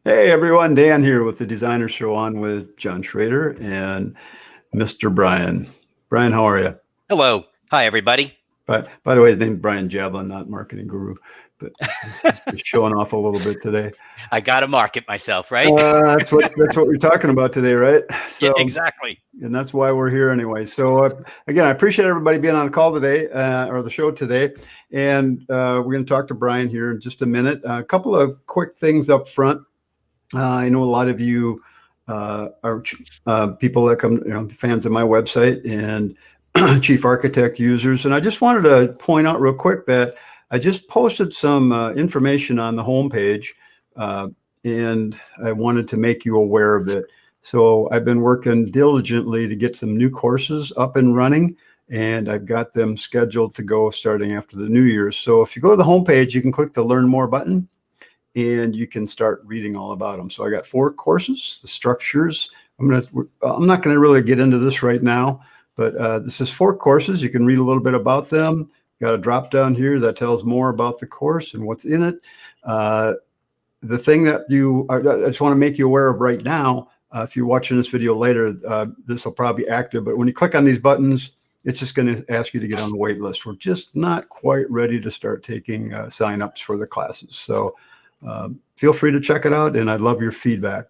Hey everyone, Dan here with the Designer Show on with John Schrader and Mr. Brian. Brian, how are you? Hello. Hi, everybody. By the way, his name is Brian Javeline, not marketing guru, but he's just showing off a little bit today. I got to market myself, right? That's what we're talking about today, right? Yeah, exactly. And that's why we're here anyway. So again, I appreciate everybody being on the call today or the show today. And we're going to talk to Brian here in just a minute. A couple of quick things up front. I know a lot of you are people that come, fans of my website and Chief Architect users. And I just wanted to point out real quick that I just posted some information on the homepage and I wanted to make you aware of it. So I've been working diligently to get some new courses up and running, and I've got them scheduled to go starting after the New Year's. So if you go to the homepage, you can click the Learn More button, and you can start reading all about them. So I got 4 courses, the structures. I'm not going to really get into this right now, but this is 4 courses. You can read a little bit about them. Got a drop down here that tells more about the course and what's in it. The thing that I just want to make you aware of right now, if you're watching this video later, this will probably be active, but when you click on these buttons, it's just going to ask you to get on the wait list. We're just not quite ready to start taking signups for the classes. So feel free to check it out, and I'd love your feedback.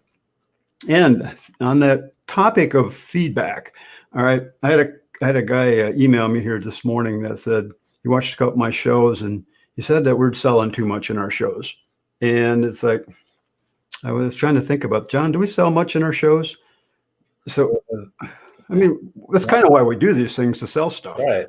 And on that topic of feedback, all right, I had a guy email me here this morning that said he watched a couple of my shows, and he said that we're selling too much in our shows. And it's like, I was trying to think about, John, do we sell much in our shows? So, I mean, that's kind of why we do these things, to sell stuff. Right.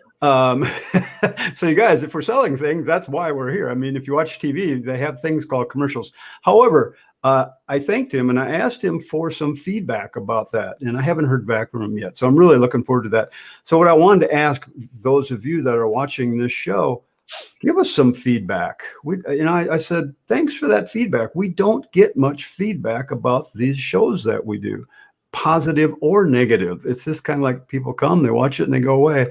So you guys, if we're selling things, that's why we're here. I mean, if you watch TV, they have things called commercials. However, I thanked him and I asked him for some feedback about that, and I haven't heard back from him yet. So I'm really looking forward to that. So what I wanted to ask those of you that are watching this show, give us some feedback. I said, thanks for that feedback. We don't get much feedback about these shows that we do, positive or negative. It's just kind of like people come, they watch it, and they go away.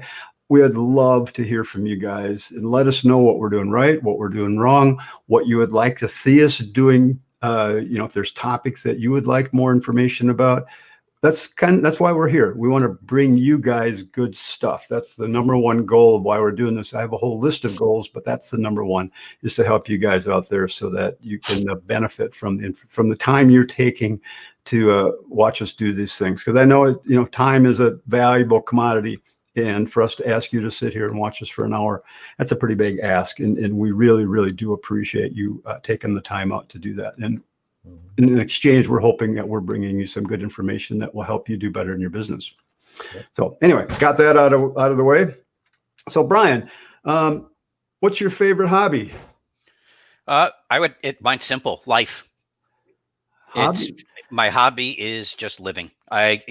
We'd love to hear from you guys and let us know what we're doing right, what we're doing wrong, what you would like to see us doing. If there's topics that you would like more information about. That's why we're here. We want to bring you guys good stuff. That's the number one goal of why we're doing this. I have a whole list of goals, but that's the number one, is to help you guys out there so that you can benefit from the time you're taking to watch us do these things. Because I know time is a valuable commodity, and for us to ask you to sit here and watch us for an hour, that's a pretty big ask. And we really, really do appreciate you taking the time out to do that. And in exchange, we're hoping that we're bringing you some good information that will help you do better in your business. Okay. So anyway, got that out of the way. So Brian, what's your favorite hobby? Mine's simple. Life. My hobby is just living. I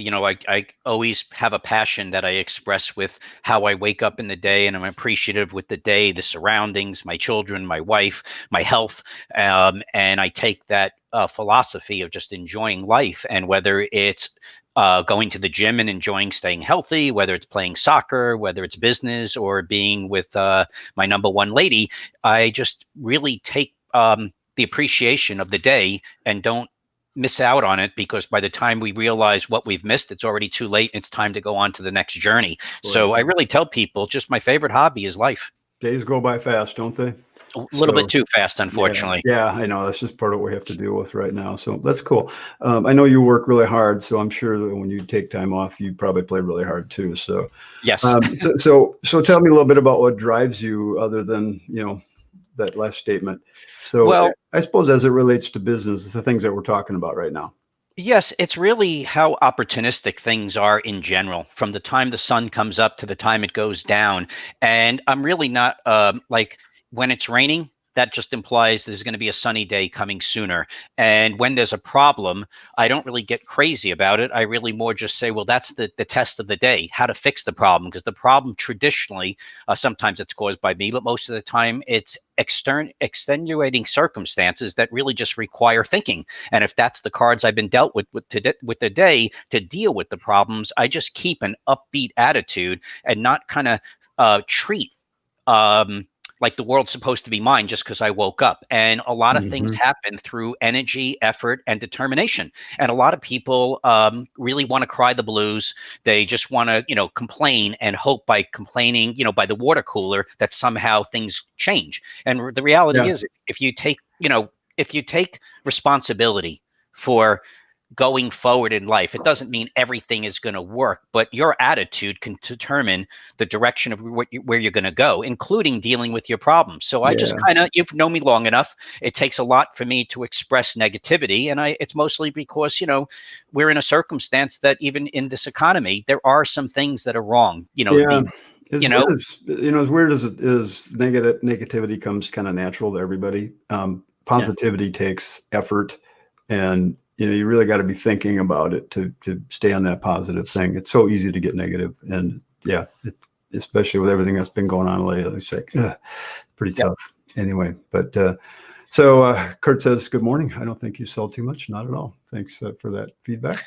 always have a passion that I express with how I wake up in the day, and I'm appreciative with the day, the surroundings, my children, my wife, my health. And I take that philosophy of just enjoying life. And whether it's going to the gym and enjoying staying healthy, whether it's playing soccer, whether it's business, or being with my number one lady, I just really take the appreciation of the day and don't miss out on it, because by the time we realize what we've missed, it's already too late. It's time to go on to the next journey. Right. So I really tell people, just my favorite hobby is life. Days go by fast, don't they? A little bit too fast, unfortunately. Yeah, I know. That's just part of what we have to deal with right now. So that's cool. I know you work really hard, so I'm sure that when you take time off, you probably play really hard too. So yes. So tell me a little bit about what drives you, other than that last statement. So well, I suppose as it relates to business, it's the things that we're talking about right now. Yes, it's really how opportunistic things are in general, from the time the sun comes up to the time it goes down. And I'm really not like when it's raining, that just implies there's going to be a sunny day coming sooner. And when there's a problem, I don't really get crazy about it. I really more just say, well, that's the test of the day, how to fix the problem. Because the problem traditionally, sometimes it's caused by me, but most of the time it's extenuating circumstances that really just require thinking. And if that's the cards I've been dealt with the day to deal with the problems, I just keep an upbeat attitude and not kind of treat like the world's supposed to be mine just because I woke up. And a lot of things Mhm. happen through energy, effort, and determination. And a lot of people really want to cry the blues. They just want to, complain and hope by complaining, by the water cooler that somehow things change. And the reality Yeah. is, if you take responsibility for going forward in life, it doesn't mean everything is going to work, but your attitude can determine the direction of where you're going to go, including dealing with your problems. So I just Yeah. you've known me long enough. It takes a lot for me to express negativity. And it's mostly because, we're in a circumstance that even in this economy, there are some things that are wrong. Yeah. You know, As weird as it is, negativity comes kind of natural to everybody. yeah, Positivity takes effort, and you really got to be thinking about it to stay on that positive thing. It's so easy to get negative, and yeah, especially with everything that's been going on lately, it's like pretty yep. tough. Anyway, but so Kurt says, "Good morning. I don't think you sell too much. Not at all. Thanks for that feedback.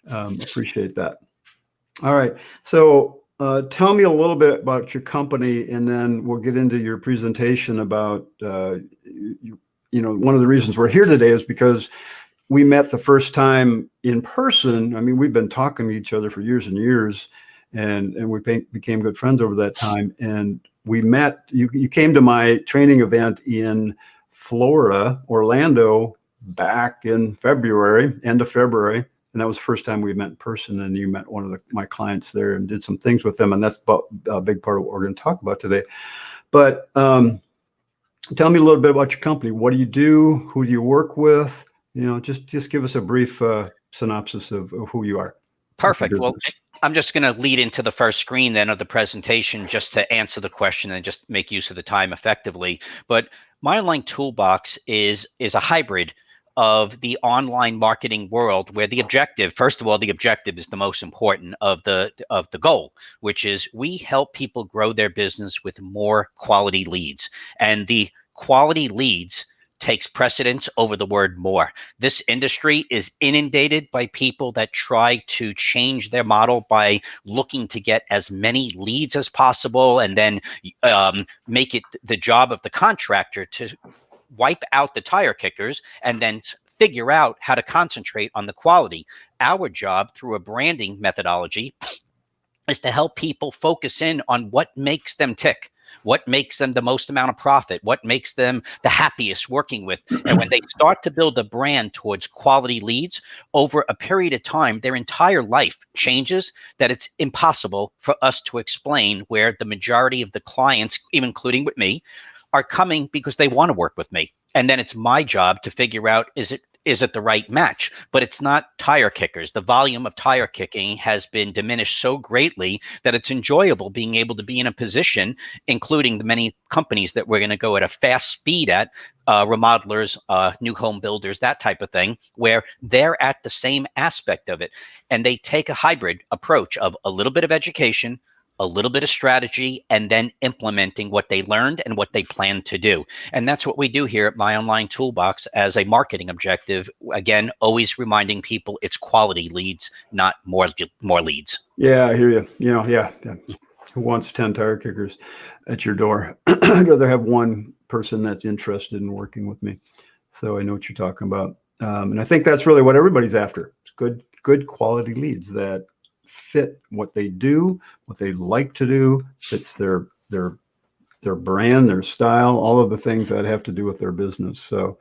Appreciate that." All right. So tell me a little bit about your company, and then we'll get into your presentation about, one of the reasons we're here today is because we met the first time in person. I mean, we've been talking to each other for years and years, and we became good friends over that time. And we met, you came to my training event in Florida, Orlando, back in February, end of February. And that was the first time we met in person. And you met one of my clients there and did some things with them. And that's a big part of what we're going to talk about today. But tell me a little bit about your company. What do you do? Who do you work with? Just give us a brief synopsis of who you are. Perfect. Well, I'm just going to lead into the first screen then of the presentation just to answer the question and just make use of the time effectively. But my online toolbox is a hybrid of the online marketing world, where the objective, first of all, the objective is the most important of the goal, which is we help people grow their business with more quality leads. And the quality leads takes precedence over the word more. This industry is inundated by people that try to change their model by looking to get as many leads as possible and then make it the job of the contractor to wipe out the tire kickers and then figure out how to concentrate on the quality. Our job through a branding methodology is to help people focus in on what makes them tick, what makes them the most amount of profit, what makes them the happiest working with. And when they start to build a brand towards quality leads over a period of time, their entire life changes that it's impossible for us to explain, where the majority of the clients, even including with me, are coming because they want to work with me. And then it's my job to figure out, is it the right match? But it's not tire kickers. The volume of tire kicking has been diminished so greatly that it's enjoyable being able to be in a position, including the many companies that we're going to go at a fast speed at, remodelers, new home builders, that type of thing, where they're at the same aspect of it. And they take a hybrid approach of a little bit of education, a little bit of strategy, and then implementing what they learned and what they plan to do. And that's what we do here at My Online Toolbox as a marketing objective. Again, always reminding people it's quality leads, not more leads. Yeah, I hear you. Yeah. Who wants 10 tire kickers at your door? I'd rather have one person that's interested in working with me. So I know what you're talking about. And I think that's really what everybody's after. It's good quality leads that fit what they do, what they like to do, fits their brand, their style, all of the things that have to do with their business. So,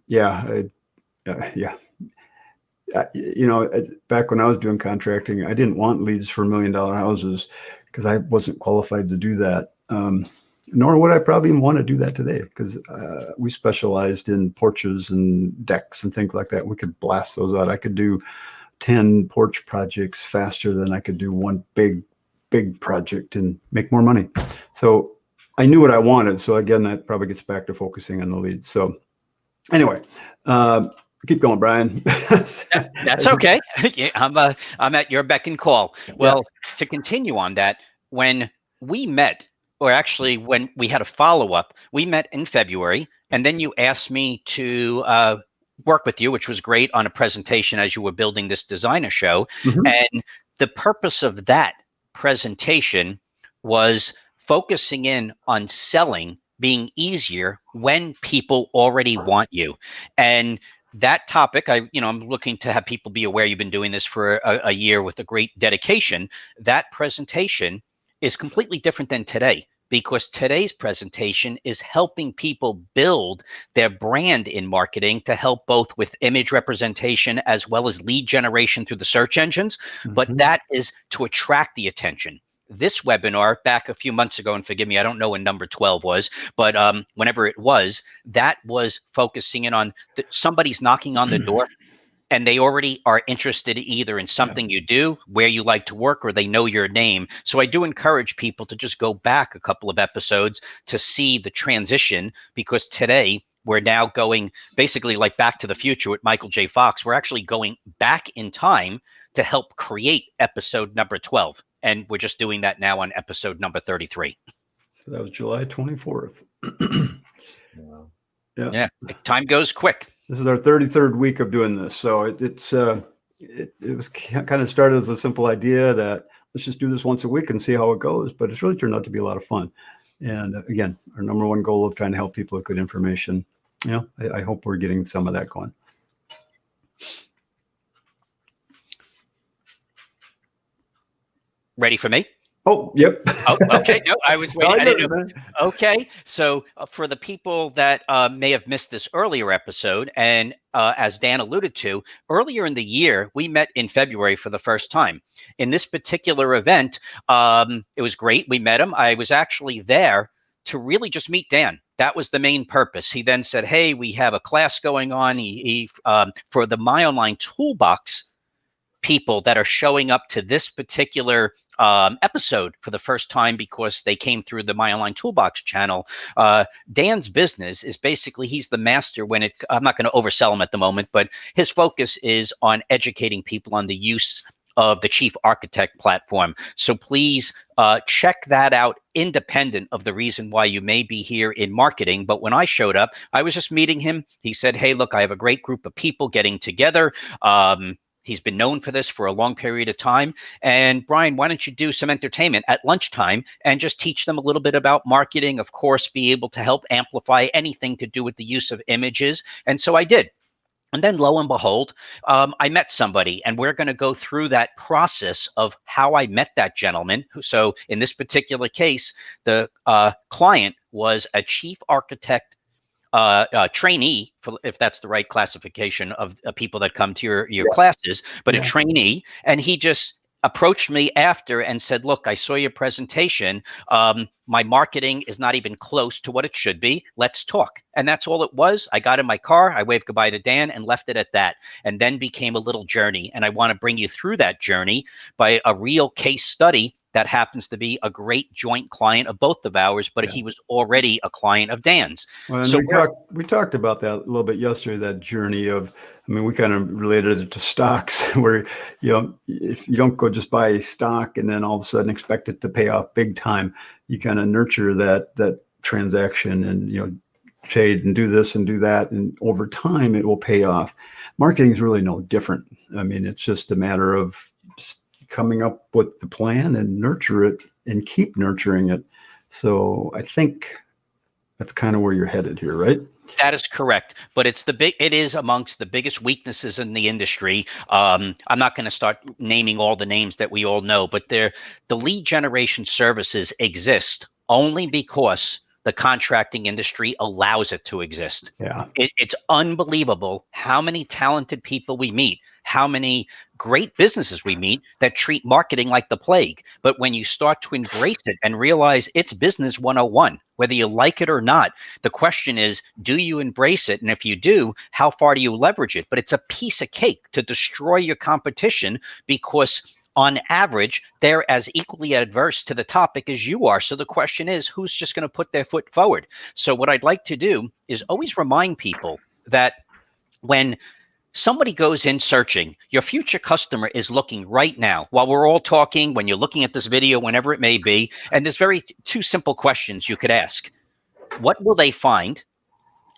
yeah. Back when I was doing contracting, I didn't want leads for $1 million houses because I wasn't qualified to do that. Nor would I probably even want to do that today, because we specialized in porches and decks and things like that. We could blast those out. I could do 10 porch projects faster than I could do one big project and make more money. So I knew what I wanted. So again, that probably gets back to focusing on the leads. So anyway, keep going, Brian. That's okay. I'm at your beck and call. Well, to continue on that, when we met, or actually when we had a follow-up, we met in February, and then you asked me to work with you, which was great, on a presentation as you were building this designer show. Mhm. And the purpose of that presentation was focusing in on selling being easier when people already want you. And that topic, I'm looking to have people be aware you've been doing this for a year with a great dedication. That presentation is completely different than today, because today's presentation is helping people build their brand in marketing to help both with image representation as well as lead generation through the search engines. But that is to attract the attention. This webinar back a few months ago, and forgive me, I don't know when number 12 was, but whenever it was, that was focusing in on somebody's knocking on the door and they already are interested either in something you do, where you like to work, or they know your name. So I do encourage people to just go back a couple of episodes to see the transition, because today we're now going basically like Back to the Future with Michael J. Fox. We're actually going back in time to help create episode number 12. And we're just doing that now on episode number 33. So that was July 24th. Wow. Yeah. Time goes quick. This is our 33rd week of doing this. So it was kind of started as a simple idea that let's just do this once a week and see how it goes. But it's really turned out to be a lot of fun. And again, our number one goal of trying to help people with good information. I hope we're getting some of that going. Ready for me? Oh, yep. Oh, okay. No, I was waiting. I didn't know. Okay. So for the people that may have missed this earlier episode, and as Dan alluded to, earlier in the year, we met in February for the first time. In this particular event, it was great. We met him. I was actually there to really just meet Dan. That was the main purpose. He then said, hey, we have a class going on. He for the My Online Toolbox people that are showing up to this particular episode for the first time because they came through the My Online Toolbox channel. Dan's business is basically, he's the master when I'm not going to oversell him at the moment, but his focus is on educating people on the use of the Chief Architect platform. So please check that out, independent of the reason why you may be here in marketing. But when I showed up, I was just meeting him. He said, hey, look, I have a great group of people getting together. He's been known for this for a long period of time. And Brian, why don't you do some entertainment at lunchtime and just teach them a little bit about marketing, of course, be able to help amplify anything to do with the use of images. And so I did. And then lo and behold, I met somebody, and we're going to go through that process of how I met that gentleman. So in this particular case, the client was a chief architect trainee, if that's the right classification of people that come to your classes, but a trainee. And he just approached me after and said, look, I saw your presentation. My marketing is not even close to what it should be. Let's talk. And that's all it was. I got in my car, I waved goodbye to Dan and left it at that, and then became a little journey. And I want to bring you through that journey by a real case study that happens to be a great joint client of both of ours, but he was already a client of Dan's. Well, so we talked about that a little bit yesterday, that journey of, we kind of related it to stocks where, if you don't go just buy a stock and then all of a sudden expect it to pay off big time, you kind of nurture that transaction and, trade and do this and do that. And over time it will pay off. Marketing is really no different. It's just a matter of coming up with the plan and nurture it and keep nurturing it. So I think that's kind of where you're headed here, right? That is correct, but it is amongst the biggest weaknesses in the industry. I'm not going to start naming all the names that we all know, but the lead generation services exist only because the contracting industry allows it to exist. Yeah, it's unbelievable how many talented people we meet, how many great businesses we meet that treat marketing like the plague. But when you start to embrace it and realize it's business 101, whether you like it or not, the question is, do you embrace it? And if you do, how far do you leverage it? But it's a piece of cake to destroy your competition, because on average, they're as equally adverse to the topic as you are. So the question is, who's just going to put their foot forward? So what I'd like to do is always remind people that when somebody goes in searching, your future customer is looking right now while we're all talking, when you're looking at this video, whenever it may be. And there's two simple questions you could ask. What will they find?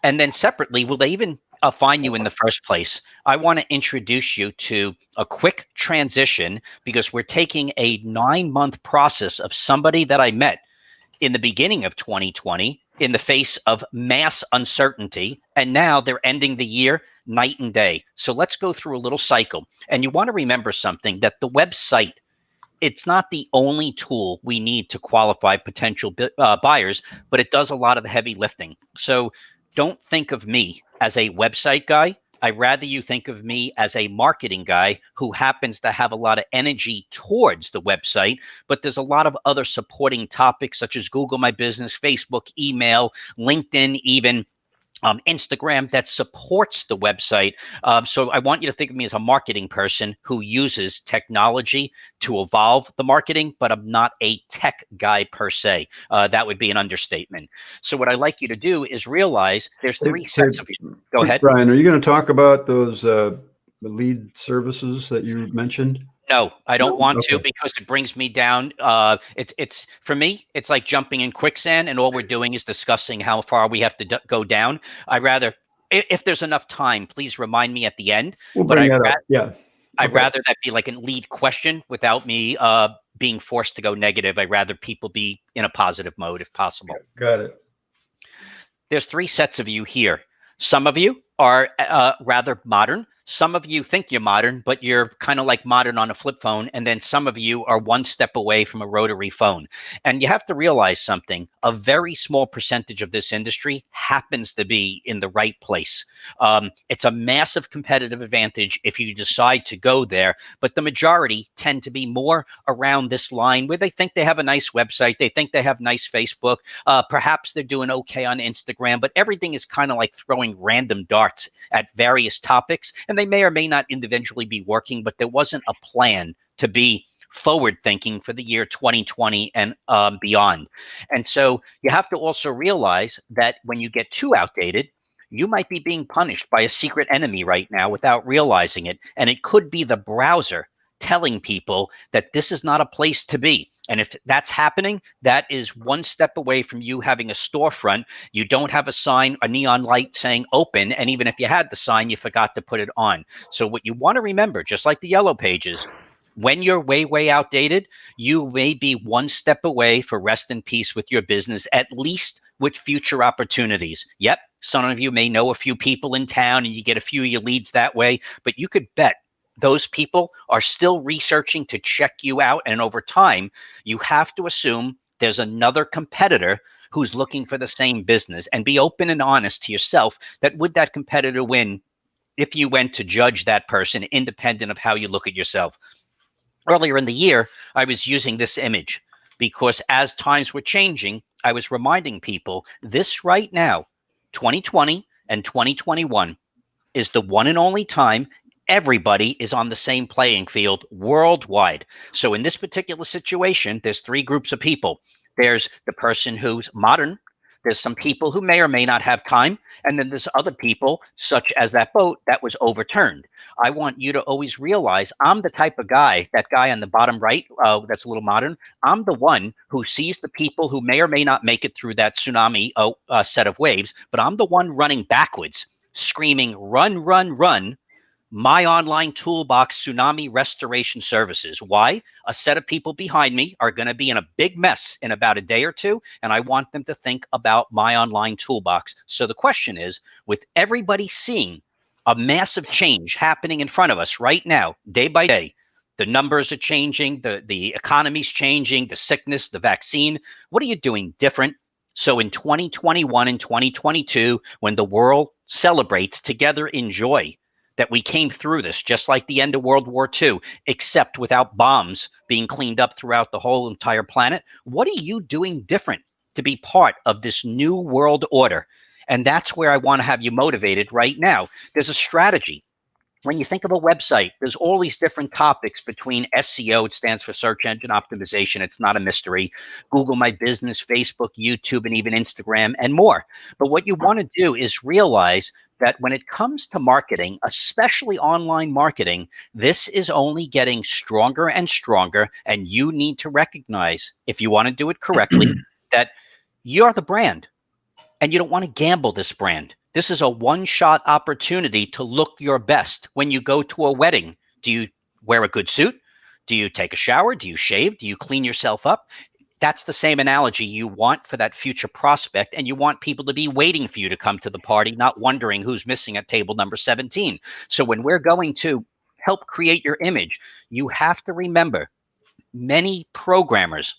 And then separately, will they even find you in the first place? I want to introduce you to a quick transition, because we're taking a 9-month process of somebody that I met in the beginning of 2020 in the face of mass uncertainty. And now they're ending the year night and day. So let's go through a little cycle. And you want to remember something, that the website, it's not the only tool we need to qualify potential buyers, but it does a lot of the heavy lifting. So don't think of me as a website guy. I'd rather you think of me as a marketing guy who happens to have a lot of energy towards the website, but there's a lot of other supporting topics such as Google My Business, Facebook, email, LinkedIn, even Instagram that supports the website. So I want you to think of me as a marketing person who uses technology to evolve the marketing, but I'm not a tech guy per se. That would be an understatement. So what I like you to do is realize there's three sets of you. Go ahead. Brian, are you going to talk about those the lead services that you mentioned? No, I don't want to, Okay. because it brings me down. It's for me, it's like jumping in quicksand, and all we're doing is discussing how far we have to go down. I rather, if there's enough time, please remind me at the end. We'll But bring that up. Yeah. I'd Okay. rather that be like a lead question without me being forced to go negative. I'd rather people be in a positive mode if possible. Got it. There's three sets of you here. Some of you are rather modern. Some of you think you're modern, but you're kind of like modern on a flip phone. And then some of you are one step away from a rotary phone. And you have to realize something. A very small percentage of this industry happens to be in the right place. It's a massive competitive advantage if you decide to go there. But the majority tend to be more around this line where they think they have a nice website. They think they have nice Facebook. Perhaps they're doing okay on Instagram, but everything is kind of like throwing random darts at various topics. And they may or may not individually be working, but there wasn't a plan to be forward thinking for the year 2020 and beyond. And so you have to also realize that when you get too outdated, you might be being punished by a secret enemy right now without realizing it. And it could be the browser telling people that this is not a place to be. And if that's happening, that is one step away from you having a storefront. You don't have a sign, a neon light saying open. And even if you had the sign, you forgot to put it on. So what you want to remember, just like the yellow pages, when you're way, way outdated, you may be one step away for rest in peace with your business, at least with future opportunities. Yep, some of you may know a few people in town and you get a few of your leads that way, but you could bet those people are still researching to check you out. And over time, you have to assume there's another competitor who's looking for the same business, and be open and honest to yourself that would that competitor win if you went to judge that person independent of how you look at yourself. Earlier in the year, I was using this image because as times were changing, I was reminding people this right now, 2020 and 2021 is the one and only time everybody is on the same playing field worldwide. So in this particular situation, there's three groups of people. There's the person who's modern. There's some people who may or may not have time. And then there's other people, such as that boat that was overturned. I want you to always realize I'm the type of guy, that guy on the bottom right, that's a little modern. I'm the one who sees the people who may or may not make it through that tsunami set of waves, but I'm the one running backwards, screaming, run, run, run. My online toolbox tsunami restoration services. Why? A set of people behind me are going to be in a big mess in about a day or two, and I want them to think about my online toolbox. So the question is, with everybody seeing a massive change happening in front of us right now, day by day, the numbers are changing, the economy's changing, the sickness, the vaccine, what are you doing different? So in 2021 and 2022, when the world celebrates together in joy, that we came through this just like the end of World War II, except without bombs being cleaned up throughout the whole entire planet. What are you doing different to be part of this new world order? And that's where I want to have you motivated right now. There's a strategy. When you think of a website, there's all these different topics between SEO, it stands for search engine optimization. It's not a mystery. Google My Business, Facebook, YouTube, and even Instagram and more. But what you want to do is realize that when it comes to marketing, especially online marketing, this is only getting stronger and stronger. And you need to recognize, if you want to do it correctly, that you're the brand and you don't want to gamble this brand. This is a one-shot opportunity to look your best. When you go to a wedding, do you wear a good suit? Do you take a shower? Do you shave? Do you clean yourself up? That's the same analogy you want for that future prospect, and you want people to be waiting for you to come to the party, not wondering who's missing at table number 17. So when we're going to help create your image, you have to remember many programmers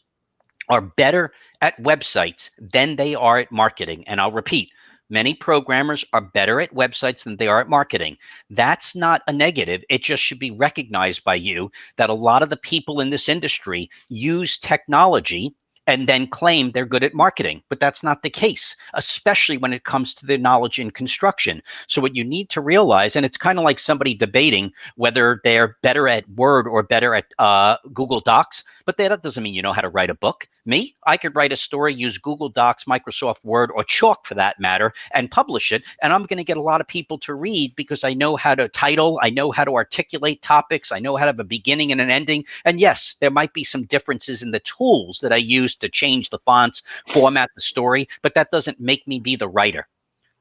are better at websites than they are at marketing. And I'll repeat, many programmers are better at websites than they are at marketing. That's not a negative. It just should be recognized by you that a lot of the people in this industry use technology and then claim they're good at marketing. But that's not the case, especially when it comes to their knowledge in construction. So what you need to realize, and it's kind of like somebody debating whether they're better at Word or better at Google Docs, but that doesn't mean you know how to write a book. Me, I could write a story, use Google Docs, Microsoft Word, or Chalk for that matter, and publish it. And I'm going to get a lot of people to read because I know how to title, I know how to articulate topics, I know how to have a beginning and an ending. And yes, there might be some differences in the tools that I use to change the fonts, format the story, but that doesn't make me be the writer.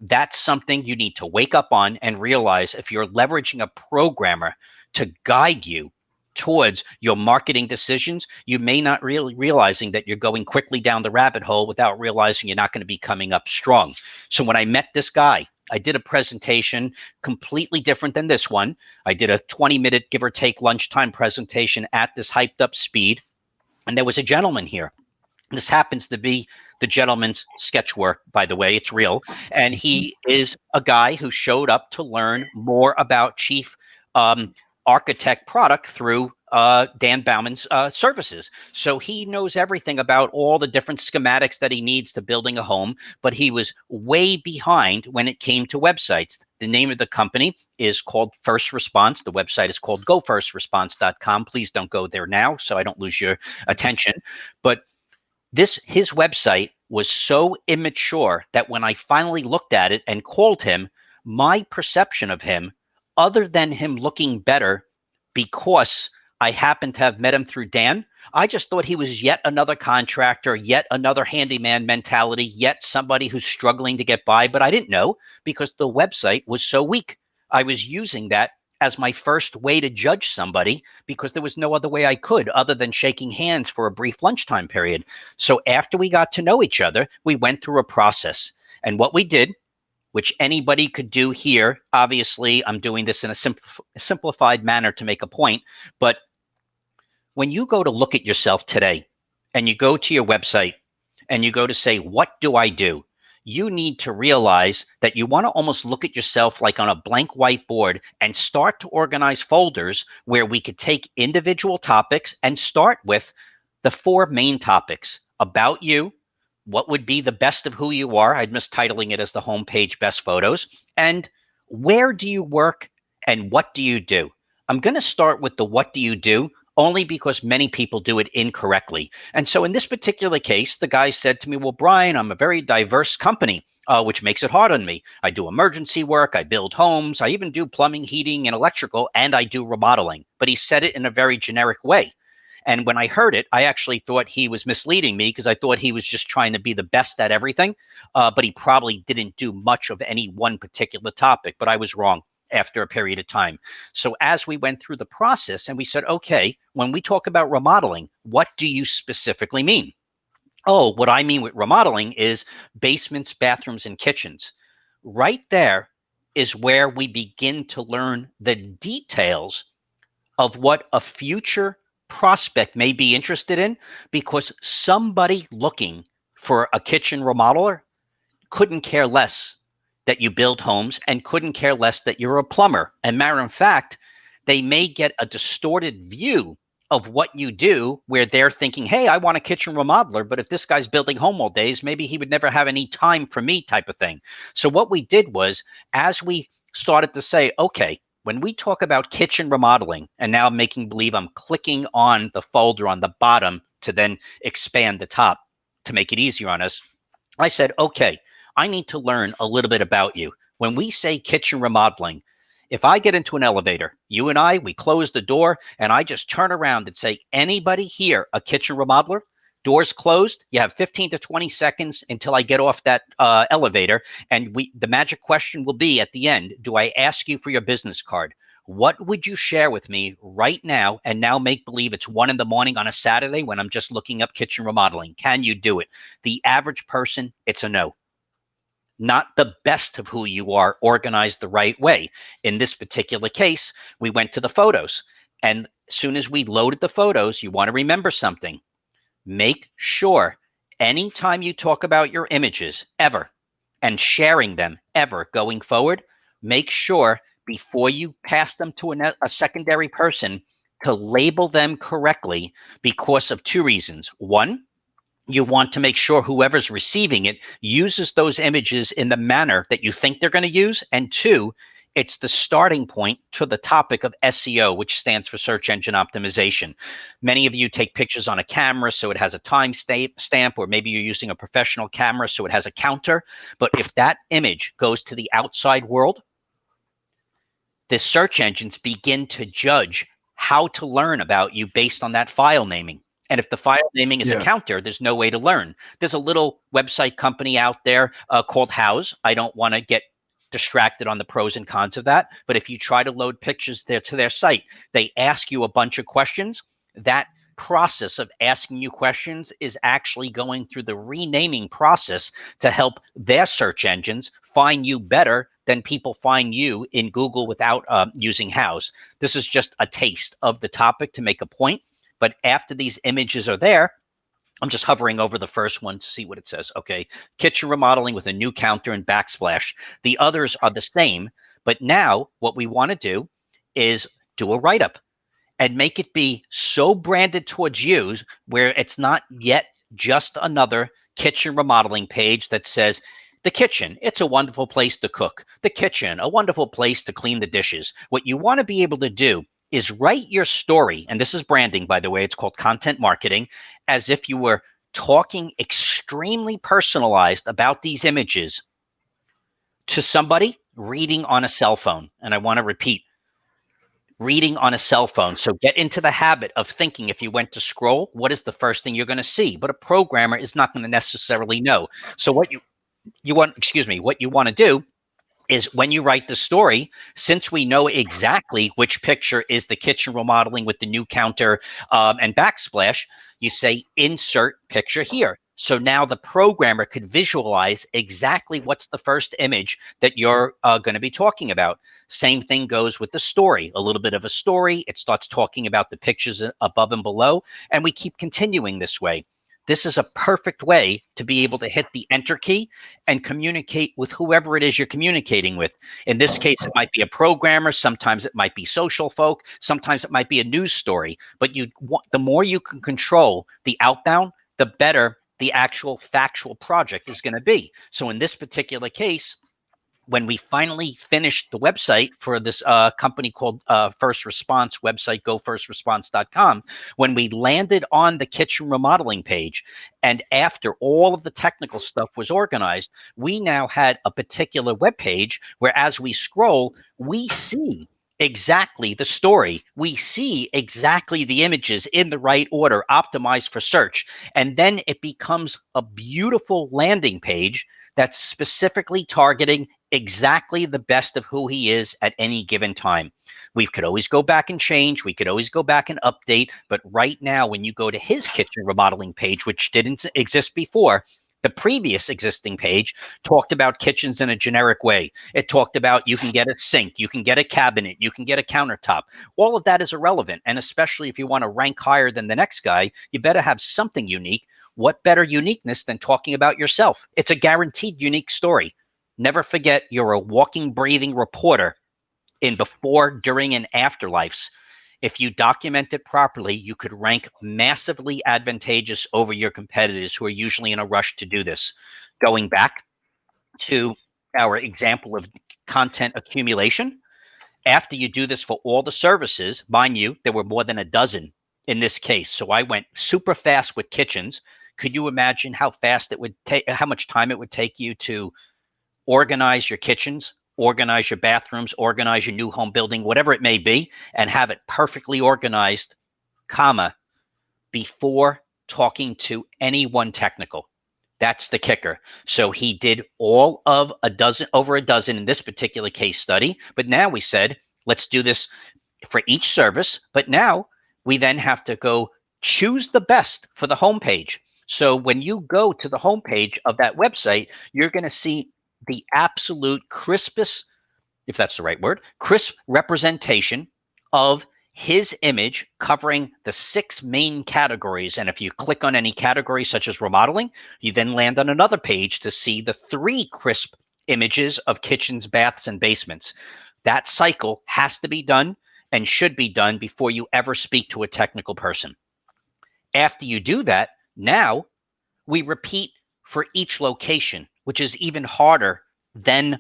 That's something you need to wake up on and realize if you're leveraging a programmer to guide you towards your marketing decisions, you may not really realizing that you're going quickly down the rabbit hole without realizing you're not going to be coming up strong. So when I met this guy, I did a presentation completely different than this one. I did a 20-minute, give or take, lunchtime presentation at this hyped up speed. And there was a gentleman here. This happens to be the gentleman's sketch work, by the way, it's real. And he is a guy who showed up to learn more about Chief Architect product through Dan Baumann's services. So he knows everything about all the different schematics that he needs to building a home, but he was way behind when it came to websites. The name of the company is called First Response. The website is called gofirstresponse.com. Please don't go there now so I don't lose your attention. But his website was so immature that when I finally looked at it and called him, my perception of him, other than him looking better because I happened to have met him through Dan, I just thought he was yet another contractor, yet another handyman mentality, yet somebody who's struggling to get by. But I didn't know because the website was so weak. I was using that as my first way to judge somebody because there was no other way I could other than shaking hands for a brief lunchtime period. So after we got to know each other, we went through a process. And what we did, which anybody could do here, obviously I'm doing this in a simplified manner to make a point, but when you go to look at yourself today and you go to your website and you go to say, what do I do? You need to realize that you want to almost look at yourself like on a blank whiteboard and start to organize folders where we could take individual topics and start with the 4 main topics about you. What would be the best of who you are? I'm mistitling it as the homepage best photos. And where do you work and what do you do? I'm going to start with the what do you do only because many people do it incorrectly. And so in this particular case, the guy said to me, well, Brian, I'm a very diverse company, which makes it hard on me. I do emergency work, I build homes, I even do plumbing, heating, and electrical, and I do remodeling. But he said it in a very generic way. And when I heard it, I actually thought he was misleading me because I thought he was just trying to be the best at everything. But he probably didn't do much of any one particular topic, but I was wrong after a period of time. So as we went through the process and we said, okay, when we talk about remodeling, what do you specifically mean? Oh, what I mean with remodeling is basements, bathrooms, and kitchens. Right there is where we begin to learn the details of what a future prospect may be interested in, because somebody looking for a kitchen remodeler couldn't care less that you build homes and couldn't care less that you're a plumber. And matter of fact, they may get a distorted view of what you do where they're thinking, hey, I want a kitchen remodeler, but if this guy's building home all days, maybe he would never have any time for me type of thing. So what we did was, as we started to say, okay, when we talk about kitchen remodeling, and now I'm making believe I'm clicking on the folder on the bottom to then expand the top to make it easier on us, I said, okay, I need to learn a little bit about you. When we say kitchen remodeling, if I get into an elevator, you and I, we close the door and I just turn around and say, anybody here a kitchen remodeler? Doors closed. You have 15 to 20 seconds until I get off that elevator. And the magic question will be at the end, do I ask you for your business card? What would you share with me right now? And now make believe it's 1 a.m. on a Saturday when I'm just looking up kitchen remodeling. Can you do it? The average person, it's a no. Not the best of who you are organized the right way. In this particular case, we went to the photos. And as soon as we loaded the photos, you want to remember something. Make sure anytime you talk about your images ever and sharing them ever going forward, make sure before you pass them to a secondary person to label them correctly because of 2 reasons. One, you want to make sure whoever's receiving it uses those images in the manner that you think they're going to use. And 2, it's the starting point to the topic of SEO, which stands for search engine optimization. Many of you take pictures on a camera, so it has a time stamp, or maybe you're using a professional camera, so it has a counter. But if that image goes to the outside world, the search engines begin to judge how to learn about you based on that file naming. And if the file naming is a counter, there's no way to learn. There's a little website company out there called House. I don't want to get distracted on the pros and cons of that. But if you try to load pictures there to their site, they ask you a bunch of questions. That process of asking you questions is actually going through the renaming process to help their search engines find you better than people find you in Google without using House. This is just a taste of the topic to make a point. But after these images are there, I'm just hovering over the first one to see what it says. Okay, kitchen remodeling with a new counter and backsplash. The others are the same, but now what we want to do is do a write-up and make it be so branded towards you where it's not yet just another kitchen remodeling page that says, the kitchen, it's a wonderful place to cook. The kitchen, a wonderful place to clean the dishes. What you want to be able to do is write your story, and this is branding, by the way, it's called content marketing, as if you were talking extremely personalized about these images to somebody reading on a cell phone. And I want to repeat, reading on a cell phone. So get into the habit of thinking, if you went to scroll, what is the first thing you're going to see? But a programmer is not going to necessarily know. So what you want to do is when you write the story, since we know exactly which picture is the kitchen remodeling with the new counter and backsplash, you say insert picture here. So now the programmer could visualize exactly what's the first image that you're going to be talking about. Same thing goes with the story, a little bit of a story. It starts talking about the pictures above and below, and we keep continuing this way. This is a perfect way to be able to hit the enter key and communicate with whoever it is you're communicating with. In this case, it might be a programmer. Sometimes it might be social folk. Sometimes it might be a news story. But the more you can control the outbound, the better the actual factual project is going to be. So in this particular case, when we finally finished the website for this company called First Response website, gofirstresponse.com, when we landed on the kitchen remodeling page, and after all of the technical stuff was organized, we now had a particular web page where as we scroll, we see exactly the story. We see exactly the images in the right order, optimized for search. And then it becomes a beautiful landing page that's specifically targeting exactly the best of who he is at any given time. We could always go back and change. We could always go back and update. But right now, when you go to his kitchen remodeling page, which didn't exist before, the previous existing page talked about kitchens in a generic way. It talked about you can get a sink, you can get a cabinet, you can get a countertop. All of that is irrelevant. And especially if you want to rank higher than the next guy, you better have something unique. What better uniqueness than talking about yourself? It's a guaranteed unique story. Never forget, you're a walking, breathing reporter in before, during, and afterlives. If you document it properly, you could rank massively advantageous over your competitors who are usually in a rush to do this. Going back to our example of content accumulation, after you do this for all the services, mind you, there were more than a dozen in this case. So I went super fast with kitchens. Could you imagine how fast it would take, how much time it would take you to organize your kitchens, organize your bathrooms, organize your new home building, whatever it may be, and have it perfectly organized, before talking to anyone technical? That's the kicker. So he did all of over a dozen in this particular case study. But now we said, Let's do this for each service. But now we then have to go choose the best for the homepage. So when you go to the homepage of that website, you're going to see the absolute crispest, if that's the right word, crisp representation of his image covering the 6 main categories. And if you click on any category such as remodeling, you then land on another page to see the 3 crisp images of kitchens, baths, and basements. That cycle has to be done and should be done before you ever speak to a technical person. After you do that, now we repeat for each location, which is even harder than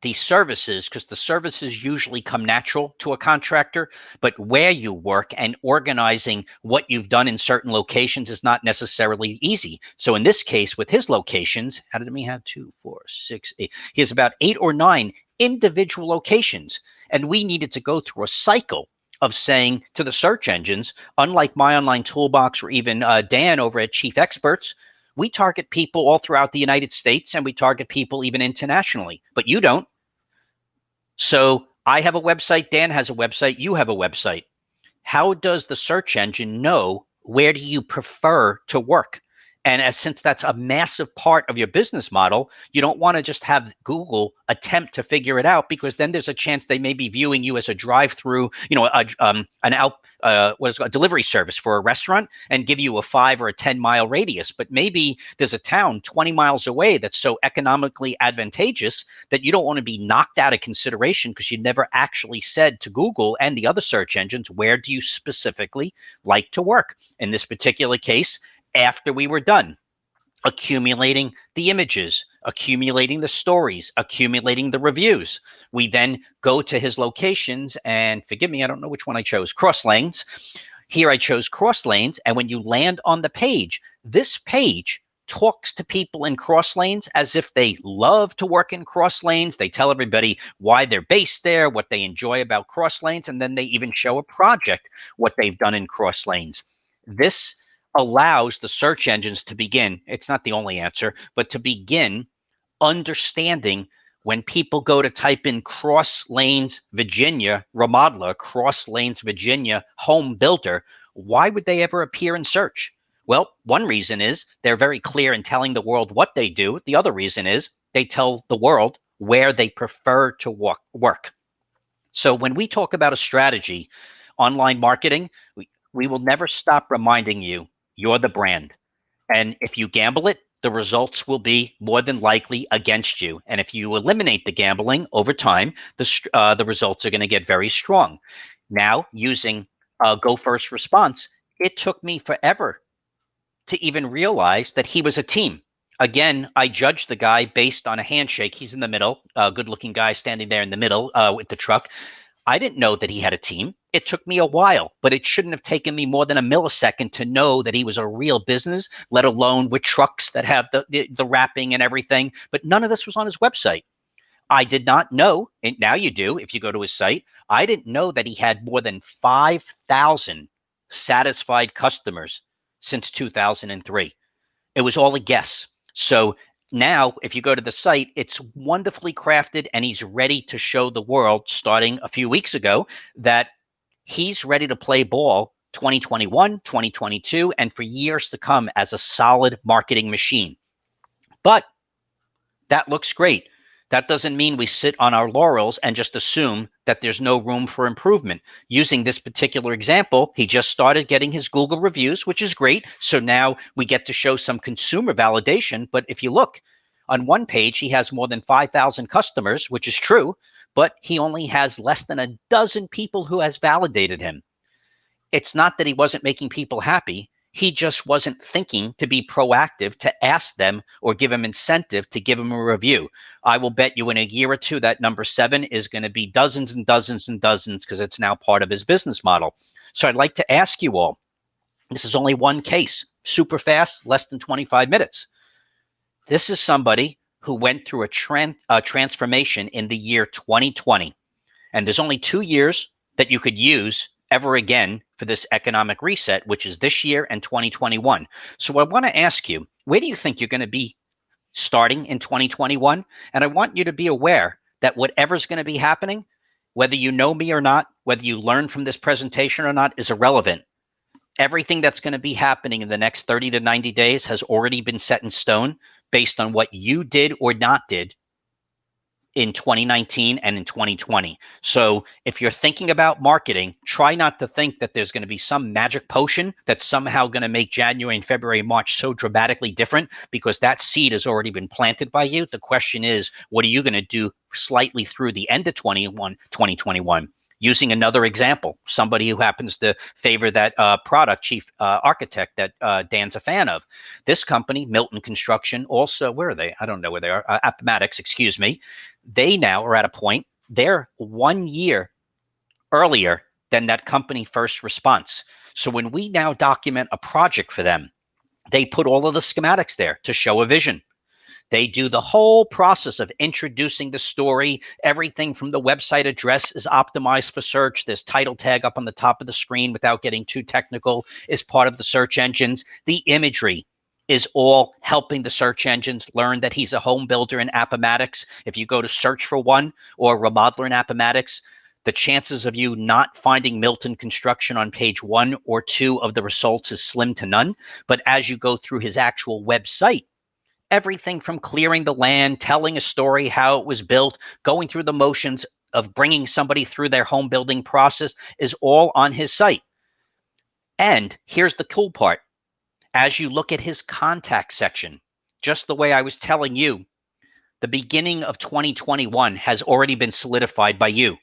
the services, because the services usually come natural to a contractor, but where you work and organizing what you've done in certain locations is not necessarily easy. So in this case, with his locations, how did he have 2, 4, 6, 8? He has about 8 or 9 individual locations. And we needed to go through a cycle of saying to the search engines, unlike My Online Toolbox or even Dan over at Chief Experts, we target people all throughout the United States, and we target people even internationally, but you don't. So I have a website, Dan has a website, you have a website. How does the search engine know where do you prefer to work? And since that's a massive part of your business model, you don't want to just have Google attempt to figure it out, because then there's a chance they may be viewing you as a drive-through, a delivery service for a restaurant, and give you a 5 or a 10-mile radius. But maybe there's a town 20 miles away that's so economically advantageous that you don't want to be knocked out of consideration because you never actually said to Google and the other search engines, where do you specifically like to work? In this particular case, after we were done accumulating the images, accumulating the stories, accumulating the reviews, we then go to his locations, and forgive me, I don't know which one I chose, Cross Lanes. Here I chose Cross Lanes, and when you land on the page, this page talks to people in Cross Lanes as if they love to work in Cross Lanes. They tell everybody why they're based there, what they enjoy about Cross Lanes, and then they even show a project, what they've done in Cross Lanes. This allows the search engines to begin, it's not the only answer, but to begin understanding when people go to type in Cross Lanes, Virginia remodeler, Cross Lanes, Virginia home builder, why would they ever appear in search? Well, one reason is they're very clear in telling the world what they do. The other reason is they tell the world where they prefer to work. So when we talk about a strategy, online marketing, we will never stop reminding you, you're the brand. And if you gamble it, the results will be more than likely against you. And if you eliminate the gambling over time, the results are going to get very strong. Now, using Go First Response, it took me forever to even realize that he was a team. Again, I judged the guy based on a handshake. He's in the middle, a good-looking guy standing there in the middle with the truck. I didn't know that he had a team. It took me a while, but it shouldn't have taken me more than a millisecond to know that he was a real business, let alone with trucks that have the wrapping and everything. But none of this was on his website. I did not know, and now you do if you go to his site, I didn't know that he had more than 5,000 satisfied customers since 2003. It was all a guess. So now, if you go to the site, it's wonderfully crafted, and he's ready to show the world, starting a few weeks ago, that he's ready to play ball 2021, 2022, and for years to come as a solid marketing machine. But that looks great. That doesn't mean we sit on our laurels and just assume that there's no room for improvement. Using this particular example, he just started getting his Google reviews, which is great. So now we get to show some consumer validation. But if you look on one page, he has more than 5,000 customers, which is true, but he only has less than a dozen people who has validated him. It's not that he wasn't making people happy. He just wasn't thinking to be proactive to ask them or give them incentive to give him a review. I will bet you in a year or two that number 7 is going to be dozens and dozens and dozens, because it's now part of his business model. So I'd like to ask you all, this is only one case, super fast, less than 25 minutes. This is somebody who went through a transformation in the year 2020. And there's only 2 years that you could use ever again for this economic reset, which is this year and 2021. So I want to ask you, where do you think you're going to be starting in 2021? And I want you to be aware that whatever's going to be happening, Whether you know me or not, whether you learn from this presentation or not is irrelevant. Everything that's going to be happening in the next 30 to 90 days has already been set in stone based on what you did or not did in 2019 and in 2020. So if you're thinking about marketing, try not to think that there's going to be some magic potion that's somehow going to make January and February, March so dramatically different, because that seed has already been planted by you. The question is, what are you going to do slightly through the end of 2021? Using another example, somebody who happens to favor that product, Chief Architect, that Dan's a fan of. This company, Milton Construction, also, where are they? I don't know where they are. Appomattox, excuse me. They now are at a point, they're 1 year earlier than that company first response. So when we now document a project for them, they put all of the schematics there to show a vision. They do the whole process of introducing the story. Everything from the website address is optimized for search. This title tag up on the top of the screen, without getting too technical, is part of the search engines. The imagery is all helping the search engines learn that he's a home builder in Appomattox. If you go to search for one or remodeler in Appomattox, the chances of you not finding Milton Construction on page 1 or 2 of the results is slim to none. But as you go through his actual website, everything from clearing the land, telling a story, how it was built, going through the motions of bringing somebody through their home building process is all on his site. And here's the cool part. As you look at his contact section, just the way I was telling you, the beginning of 2021 has already been solidified by you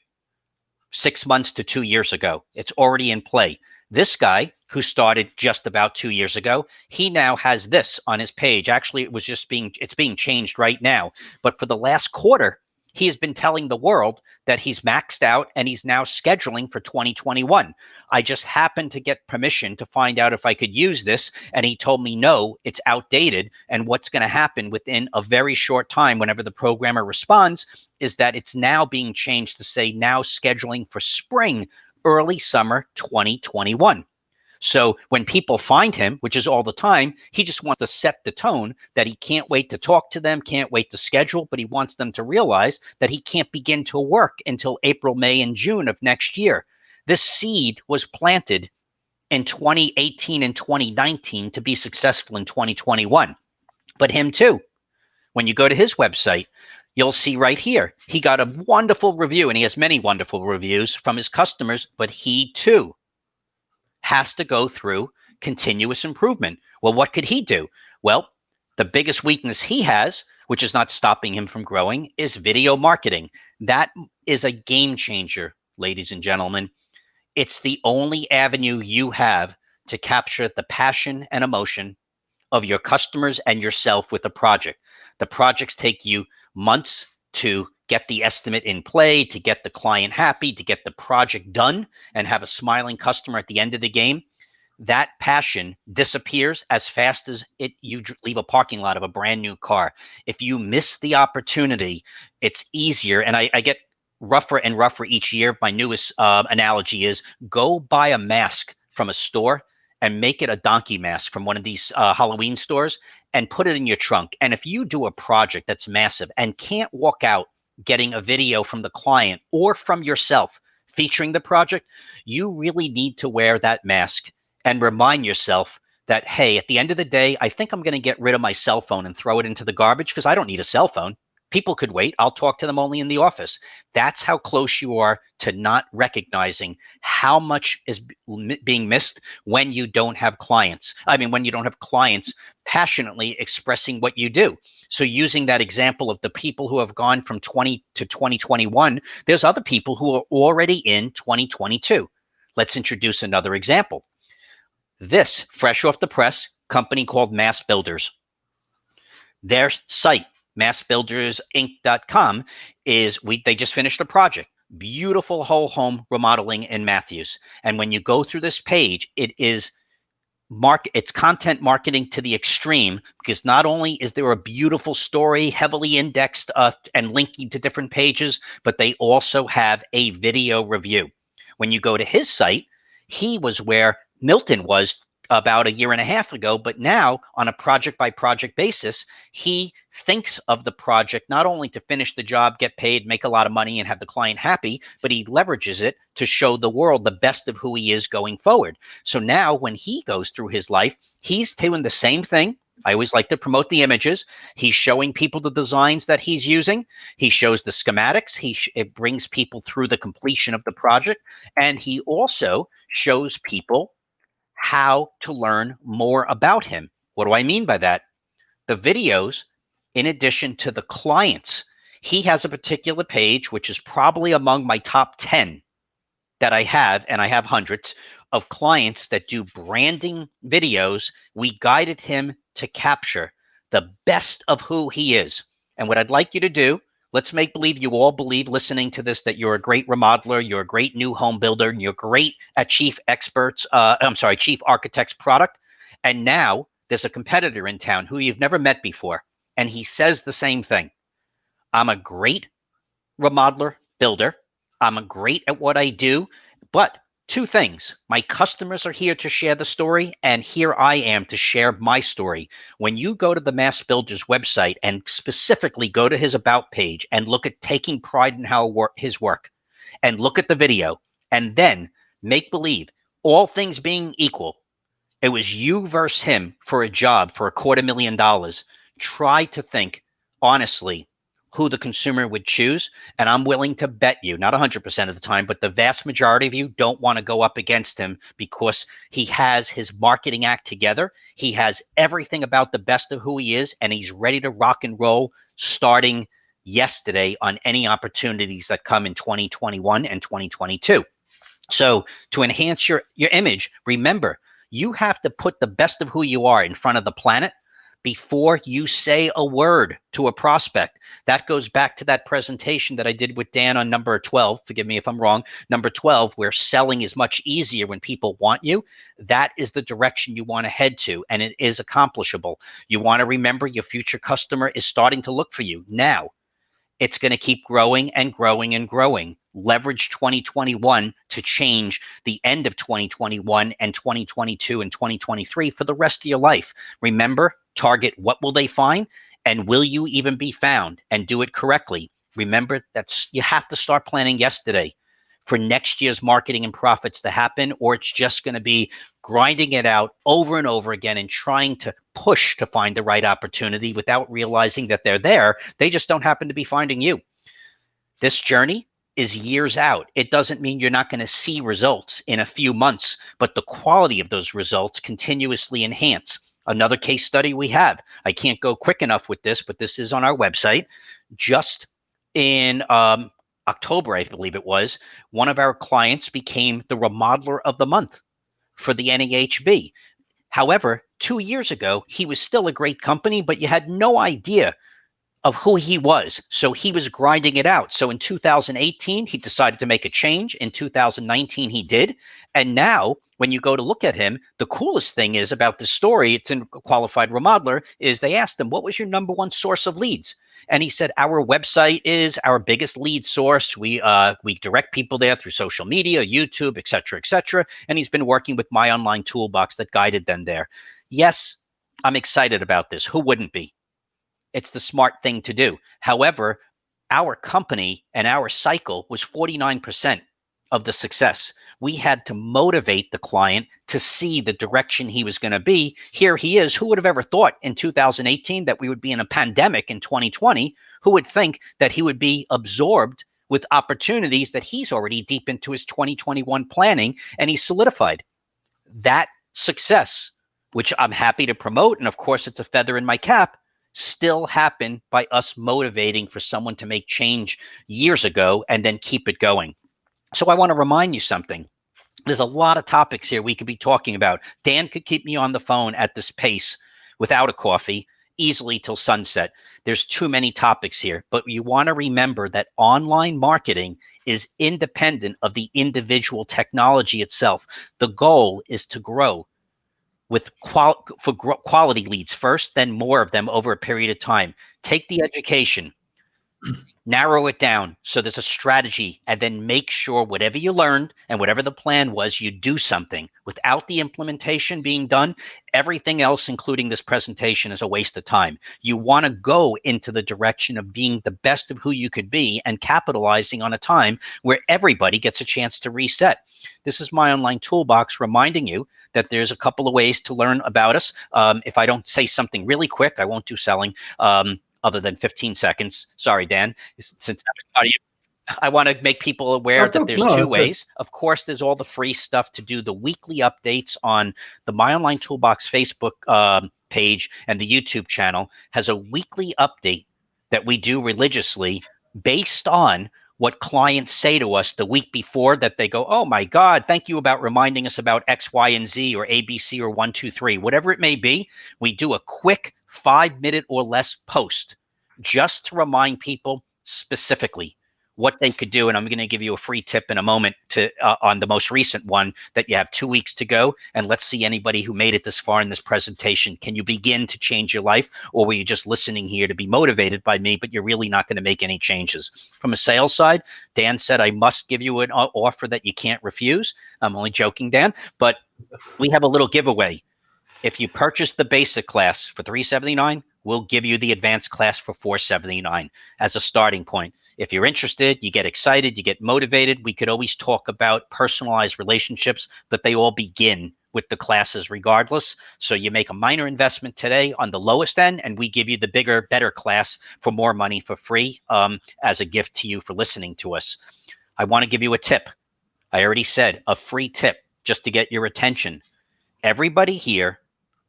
6 months to 2 years ago. It's already in play. This guy, who started just about 2 years ago, he now has this on his page. Actually, it's being changed right now. But for the last quarter, he has been telling the world that he's maxed out and he's now scheduling for 2021. I just happened to get permission to find out if I could use this, and he told me, no, it's outdated. And what's going to happen within a very short time, whenever the programmer responds, is that it's now being changed to say now scheduling for spring, early summer 2021. So when people find him, which is all the time, he just wants to set the tone that he can't wait to talk to them, can't wait to schedule, but he wants them to realize that he can't begin to work until April, May, and June of next year. This seed was planted in 2018 and 2019 to be successful in 2021. But him too. When you go to his website, you'll see right here, he got a wonderful review, and he has many wonderful reviews from his customers, but he too has to go through continuous improvement. Well, what could he do? Well, the biggest weakness he has, which is not stopping him from growing, is video marketing. That is a game changer, ladies and gentlemen. It's the only avenue you have to capture the passion and emotion of your customers and yourself with a project. The projects take you months to get the estimate in play, to get the client happy, to get the project done and have a smiling customer at the end of the game. That passion disappears as fast as you leave a parking lot of a brand new car. If you miss the opportunity, it's easier. And I get rougher and rougher each year. My newest analogy is go buy a mask from a store and make it a donkey mask from one of these Halloween stores and put it in your trunk. And if you do a project that's massive and can't walk out getting a video from the client or from yourself featuring the project, you really need to wear that mask and remind yourself that, hey, at the end of the day, I think I'm going to get rid of my cell phone and throw it into the garbage because I don't need a cell phone. People could wait. I'll talk to them only in the office. That's how close you are to not recognizing how much is being missed when you don't have clients. I mean, when you don't have clients passionately expressing what you do. So using that example of the people who have gone from 20 to 2021, there's other people who are already in 2022. Let's introduce another example. This, fresh off the press, company called Mass Builders. Their site, massbuildersinc.com, they just finished a project. Beautiful whole home remodeling in Matthews. And when you go through this page, it's content marketing to the extreme, because not only is there a beautiful story, heavily indexed and linking to different pages, but they also have a video review. When you go to his site, he was where Milton was about a year and a half ago, but now on a project by project basis, he thinks of the project not only to finish the job, get paid, make a lot of money, and have the client happy, but he leverages it to show the world the best of who he is going forward. So now when he goes through his life, he's doing the same thing. I always like to promote the images. He's showing people the designs that he's using. He shows the schematics. It brings people through the completion of the project. And he also shows people how to learn more about him. What do I mean by that? The videos, in addition to the clients, he has a particular page, which is probably among my top 10 that I have, and I have hundreds of clients that do branding videos. We guided him to capture the best of who he is. And what I'd like you to do, let's make believe you all believe listening to this that you're a great remodeler, you're a great new home builder, and you're great at Chief Architect's product. And now there's a competitor in town who you've never met before, and he says the same thing. I'm a great remodeler, builder. I'm great at what I do, but two things. My customers are here to share the story, and here I am to share my story. When you go to the Mass Builder's website and specifically go to his About page and look at taking pride in his work and look at the video and then make believe, all things being equal, it was you versus him for a job for $250,000. Try to think honestly who the consumer would choose. And I'm willing to bet you, not 100% of the time, but the vast majority of you don't want to go up against him because he has his marketing act together. He has everything about the best of who he is, and he's ready to rock and roll starting yesterday on any opportunities that come in 2021 and 2022. So to enhance your image, remember, you have to put the best of who you are in front of the planet before you say a word to a prospect. That goes back to that presentation that I did with Dan on number 12. Forgive me if I'm wrong. Number 12, where selling is much easier when people want you. That is the direction you want to head to, and it is accomplishable. You want to remember your future customer is starting to look for you now. It's going to keep growing and growing and growing. Leverage 2021 to change the end of 2021 and 2022 and 2023 for the rest of your life. Remember, target what will they find and will you even be found, and do it correctly. Remember that you have to start planning yesterday for next year's marketing and profits to happen, or it's just going to be grinding it out over and over again and trying to push to find the right opportunity without realizing that they're there. They just don't happen to be finding you. This journey is years out. It doesn't mean you're not going to see results in a few months, but the quality of those results continuously enhance. Another case study we have, I can't go quick enough with this, but this is on our website. Just in October, I believe it was, one of our clients became the remodeler of the month for the NAHB. However, 2 years ago, he was still a great company, but you had no idea of who he was. So he was grinding it out. So in 2018, he decided to make a change. In 2019, he did. And now when you go to look at him, the coolest thing is about this story, it's in Qualified Remodeler, is they asked him, what was your number one source of leads? And he said, our website is our biggest lead source. We direct people there through social media, YouTube, et cetera, et cetera. And he's been working with my online toolbox that guided them there. Yes, I'm excited about this. Who wouldn't be? It's the smart thing to do. However, our company and our cycle was 49% of the success. We had to motivate the client to see the direction he was going to be. Here he is. Who would have ever thought in 2018 that we would be in a pandemic in 2020? Who would think that he would be absorbed with opportunities that he's already deep into his 2021 planning, and he's solidified that success, which I'm happy to promote. And of course, it's a feather in my cap, still happened by us motivating for someone to make change years ago and then keep it going. So I want to remind you something. There's a lot of topics here we could be talking about. Dan could keep me on the phone at this pace without a coffee easily till sunset. There's too many topics here, but you want to remember that online marketing is independent of the individual technology itself. The goal is to grow with quality leads first, then more of them over a period of time. Take the education, Narrow it down so there's a strategy, and then make sure whatever you learned and whatever the plan was, you do something. Without the implementation being done, everything else, including this presentation, is a waste of time. You want to go into the direction of being the best of who you could be and capitalizing on a time where everybody gets a chance to reset. This is my online toolbox reminding you that there's a couple of ways to learn about us. If I don't say something really quick, I won't do selling. Other than 15 seconds. Sorry, Dan, since I want to make people aware that there's two ways. Of course, there's all the free stuff to do the weekly updates on the My Online Toolbox Facebook page, and the YouTube channel has a weekly update that we do religiously based on what clients say to us the week before, that they go, oh my God, thank you about reminding us about X, Y, and Z, or ABC, or 1, 2, 3, whatever it may be. We do a quick 5-minute or less post just to remind people specifically what they could do. And I'm going to give you a free tip in a moment to on the most recent one, that you have 2 weeks to go. And let's see anybody who made it this far in this presentation. Can you begin to change your life, or were you just listening here to be motivated by me, but you're really not going to make any changes? From a sales side, Dan said, I must give you an offer that you can't refuse. I'm only joking, Dan, but we have a little giveaway. If you purchase the basic class for $379, we'll give you the advanced class for $479 as a starting point. If you're interested, you get excited, you get motivated. We could always talk about personalized relationships, but they all begin with the classes regardless. So you make a minor investment today on the lowest end, and we give you the bigger, better class for more money for free as a gift to you for listening to us. I want to give you a tip. I already said a free tip just to get your attention. Everybody here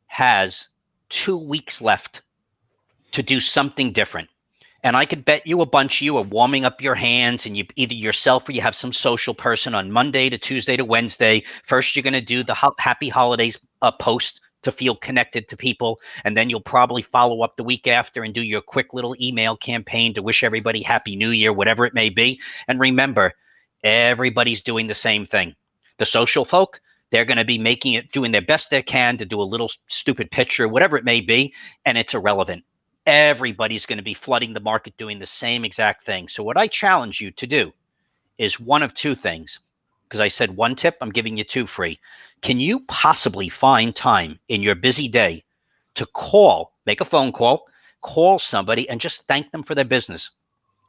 has 2 weeks left to do something different. And I could bet you a bunch of you are warming up your hands, and you either yourself or you have some social person on Monday to Tuesday to Wednesday. First, you're going to do the happy holidays post to feel connected to people. And then you'll probably follow up the week after and do your quick little email campaign to wish everybody Happy New Year, whatever it may be. And remember, everybody's doing the same thing. The social folk, they're going to be doing their best they can to do a little stupid picture, whatever it may be, and it's irrelevant. Everybody's going to be flooding the market doing the same exact thing. So what I challenge you to do is one of two things. Because I said one tip, I'm giving you 2 free. Can you possibly find time in your busy day to make a phone call somebody and just thank them for their business?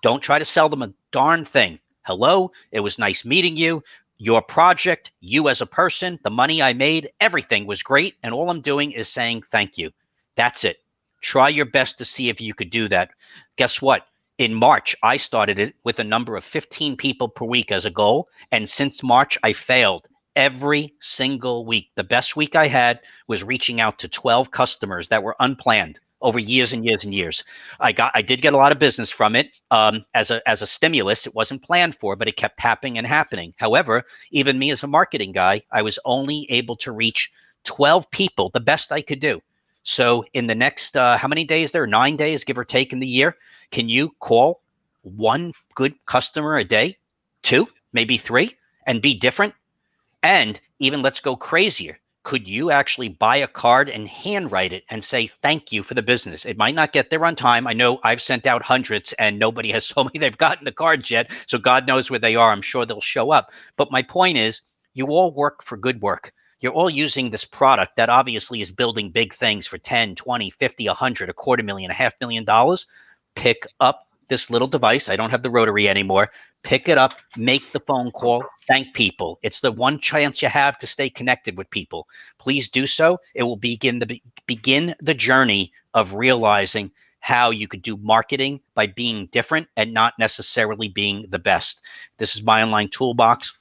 Don't try to sell them a darn thing. Hello, it was nice meeting you. Your project, you as a person, the money I made, everything was great. And all I'm doing is saying thank you. That's it. Try your best to see if you could do that. Guess what? In March, I started it with a number of 15 people per week as a goal. And since March, I failed every single week. The best week I had was reaching out to 12 customers that were unplanned over years and years and years. I did get a lot of business from it as a stimulus. It wasn't planned for, but it kept happening and happening. However, even me as a marketing guy, I was only able to reach 12 people, the best I could do. So in the next, how many days there? 9 days, give or take, in the year. Can you call 1 good customer a day, 2, maybe 3, and be different? And even let's go crazier. Could you actually buy a card and handwrite it and say thank you for the business? It might not get there on time. I know I've sent out hundreds and nobody has told me they've gotten the cards yet. So God knows where they are. I'm sure they'll show up. But my point is, you all work for good work. You're all using this product that obviously is building big things for 10, 20, 50, 100, $250,000, $500,000. Pick up this little device. I don't have the rotary anymore. Pick it up, make the phone call, thank people. It's the one chance you have to stay connected with people. Please do so. It will begin the journey of realizing how you could do marketing by being different and not necessarily being the best. This is my online toolbox.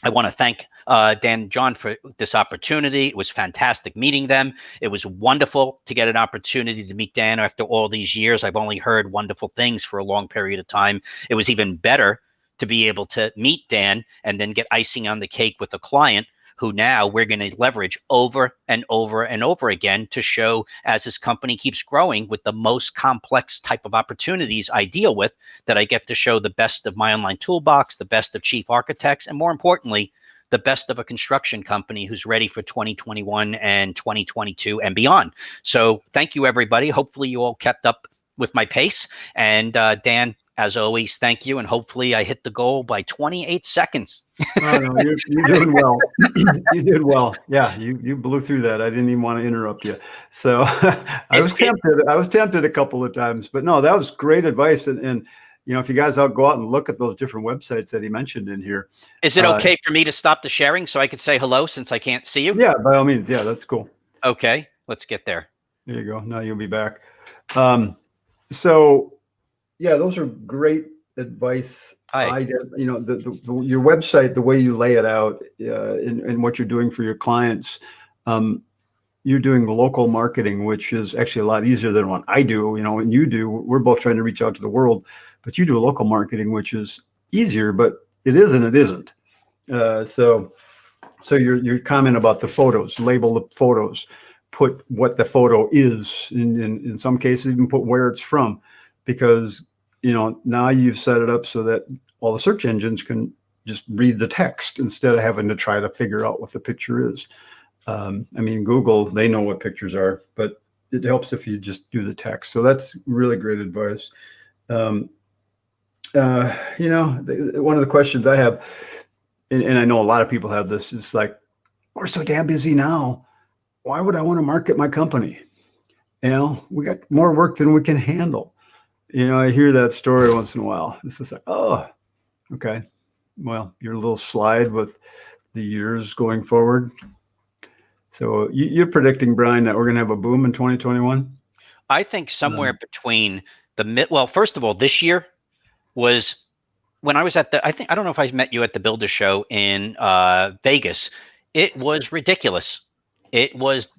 I want to thank Dan and John for this opportunity. It was fantastic meeting them. It was wonderful to get an opportunity to meet Dan after all these years. I've only heard wonderful things for a long period of time. It was even better to be able to meet Dan and then get icing on the cake with a client who now we're going to leverage over and over and over again to show, as his company keeps growing with the most complex type of opportunities I deal with, that I get to show the best of my online toolbox, the best of chief architects, and more importantly, the best of a construction company who's ready for 2021 and 2022 and beyond. So thank you, everybody. Hopefully you all kept up with my pace. And Dan, as always, thank you. And hopefully I hit the goal by 28 seconds. Oh, no, you're doing well. You did well. Yeah, you blew through that. I didn't even want to interrupt you. So I was tempted a couple of times, but no, that was great advice. And if you guys go out and look at those different websites that he mentioned in here. Is it okay for me to stop the sharing so I could say hello since I can't see you? Yeah, by all means. Yeah, that's cool. Okay, let's get there. There you go. Now you'll be back. So yeah, those are great advice. Hi. Your website, the way you lay it out, and what you're doing for your clients, you're doing local marketing, which is actually a lot easier than what I do. And you do. We're both trying to reach out to the world, but you do local marketing, which is easier, but it is and it isn't. So your comment about the photos, label the photos, put what the photo is, in some cases even put where it's from, because now you've set it up so that all the search engines can just read the text instead of having to try to figure out what the picture is. Google, they know what pictures are, but it helps if you just do the text. So that's really great advice. One of the questions I have, and I know a lot of people have this, is like, we're so damn busy now. Why would I want to market my company? We got more work than we can handle. I hear that story once in a while. It's just like, oh, okay. Well, your little slide with the years going forward. So you're predicting, Brian, that we're going to have a boom in 2021? I think somewhere between well, first of all, this year was when I was at I don't know if I met you at the Builder Show in Vegas. It was ridiculous. It was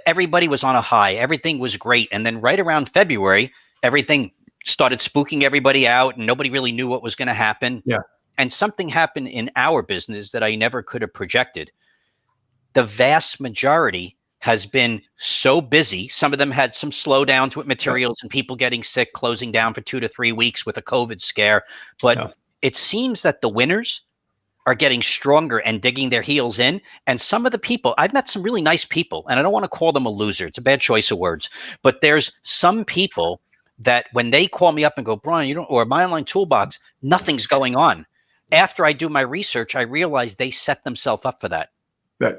everybody was on a high. Everything was great. And then right around February, everything started spooking everybody out and nobody really knew what was going to happen. Yeah. And something happened in our business that I never could have projected. The vast majority has been so busy. Some of them had some slowdowns with materials and people getting sick, closing down for 2 to 3 weeks with a COVID scare. But it seems that the winners are getting stronger and digging their heels in. And some of the people, I've met some really nice people, and I don't want to call them a loser. It's a bad choice of words. But there's some people that when they call me up and go, Brian, or my online toolbox, nothing's going on. After I do my research, I realize they set themselves up for that.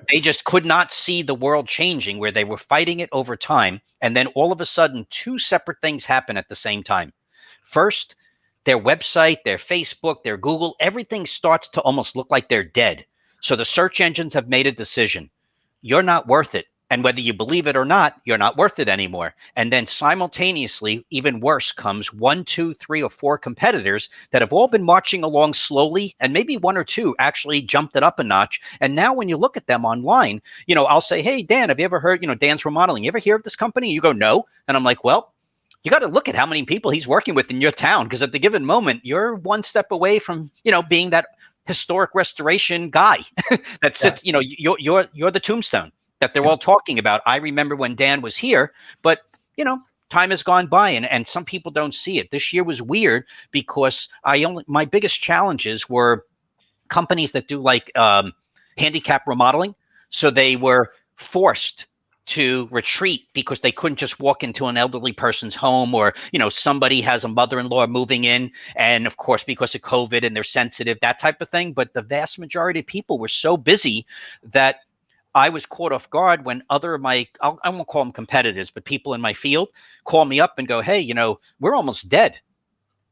They just could not see the world changing, where they were fighting it over time. And then all of a sudden, 2 separate things happen at the same time. First, their website, their Facebook, their Google, everything starts to almost look like they're dead. So the search engines have made a decision. You're not worth it. And whether you believe it or not, you're not worth it anymore. And then simultaneously, even worse, comes 1, 2, 3, or 4 competitors that have all been marching along slowly, and maybe 1 or 2 actually jumped it up a notch. And now when you look at them online, I'll say, hey, Dan, have you ever heard, Dan's Remodeling? You ever hear of this company? You go, no. And I'm like, well, you got to look at how many people he's working with in your town, because at the given moment, you're 1 step away from, being that historic restoration guy that sits, you're the tombstone that they're all talking about. I remember when Dan was here, but time has gone by and some people don't see it. This year was weird because my biggest challenges were companies that do like handicap remodeling. So they were forced to retreat because they couldn't just walk into an elderly person's home, or, somebody has a mother-in-law moving in. And of course, because of COVID and they're sensitive, that type of thing. But the vast majority of people were so busy that I was caught off guard when other of my, I won't call them competitors, but people in my field call me up and go, hey, we're almost dead.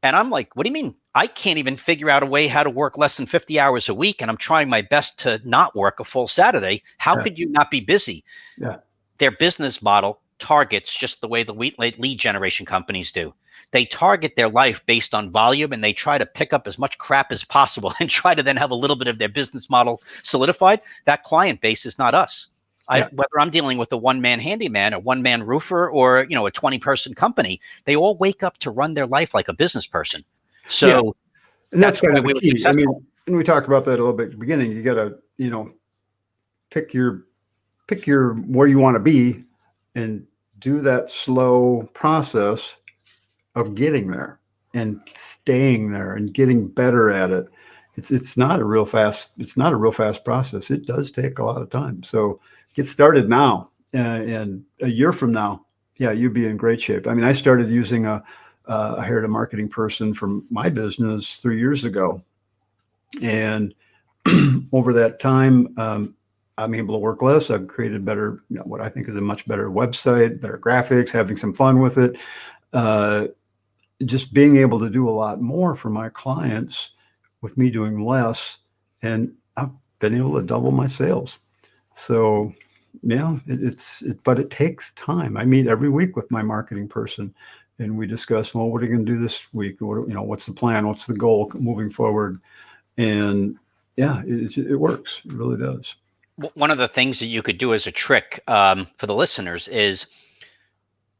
And I'm like, what do you mean? I can't even figure out a way how to work less than 50 hours a week. And I'm trying my best to not work a full Saturday. How could you not be busy? Yeah. Their business model targets just the way the lead generation companies do. They target their life based on volume, and they try to pick up as much crap as possible and try to then have a little bit of their business model solidified. That client base is not us. Whether I'm dealing with a one-man handyman, a one-man roofer, or a 20-person company, they all wake up to run their life like a business person. So and that's kind of the key. And we talked about that a little bit at the beginning. You got to, pick your where you want to be and do that slow process of getting there and staying there and getting better at it. It's not a real fast process. It does take a lot of time. So get started now, and a year from now, you'll be in great shape. I started using a I hired a marketing person for my business 3 years ago. And over that time, I'm able to work less. I've created better, what I think is a much better website, better graphics, having some fun with it. Just being able to do a lot more for my clients with me doing less. And I've been able to double my sales. So yeah, but it takes time. I meet every week with my marketing person and we discuss, well, what are you going to do this week? What's the plan? What's the goal moving forward? And yeah, it works. It really does. One of the things that you could do as a trick for the listeners is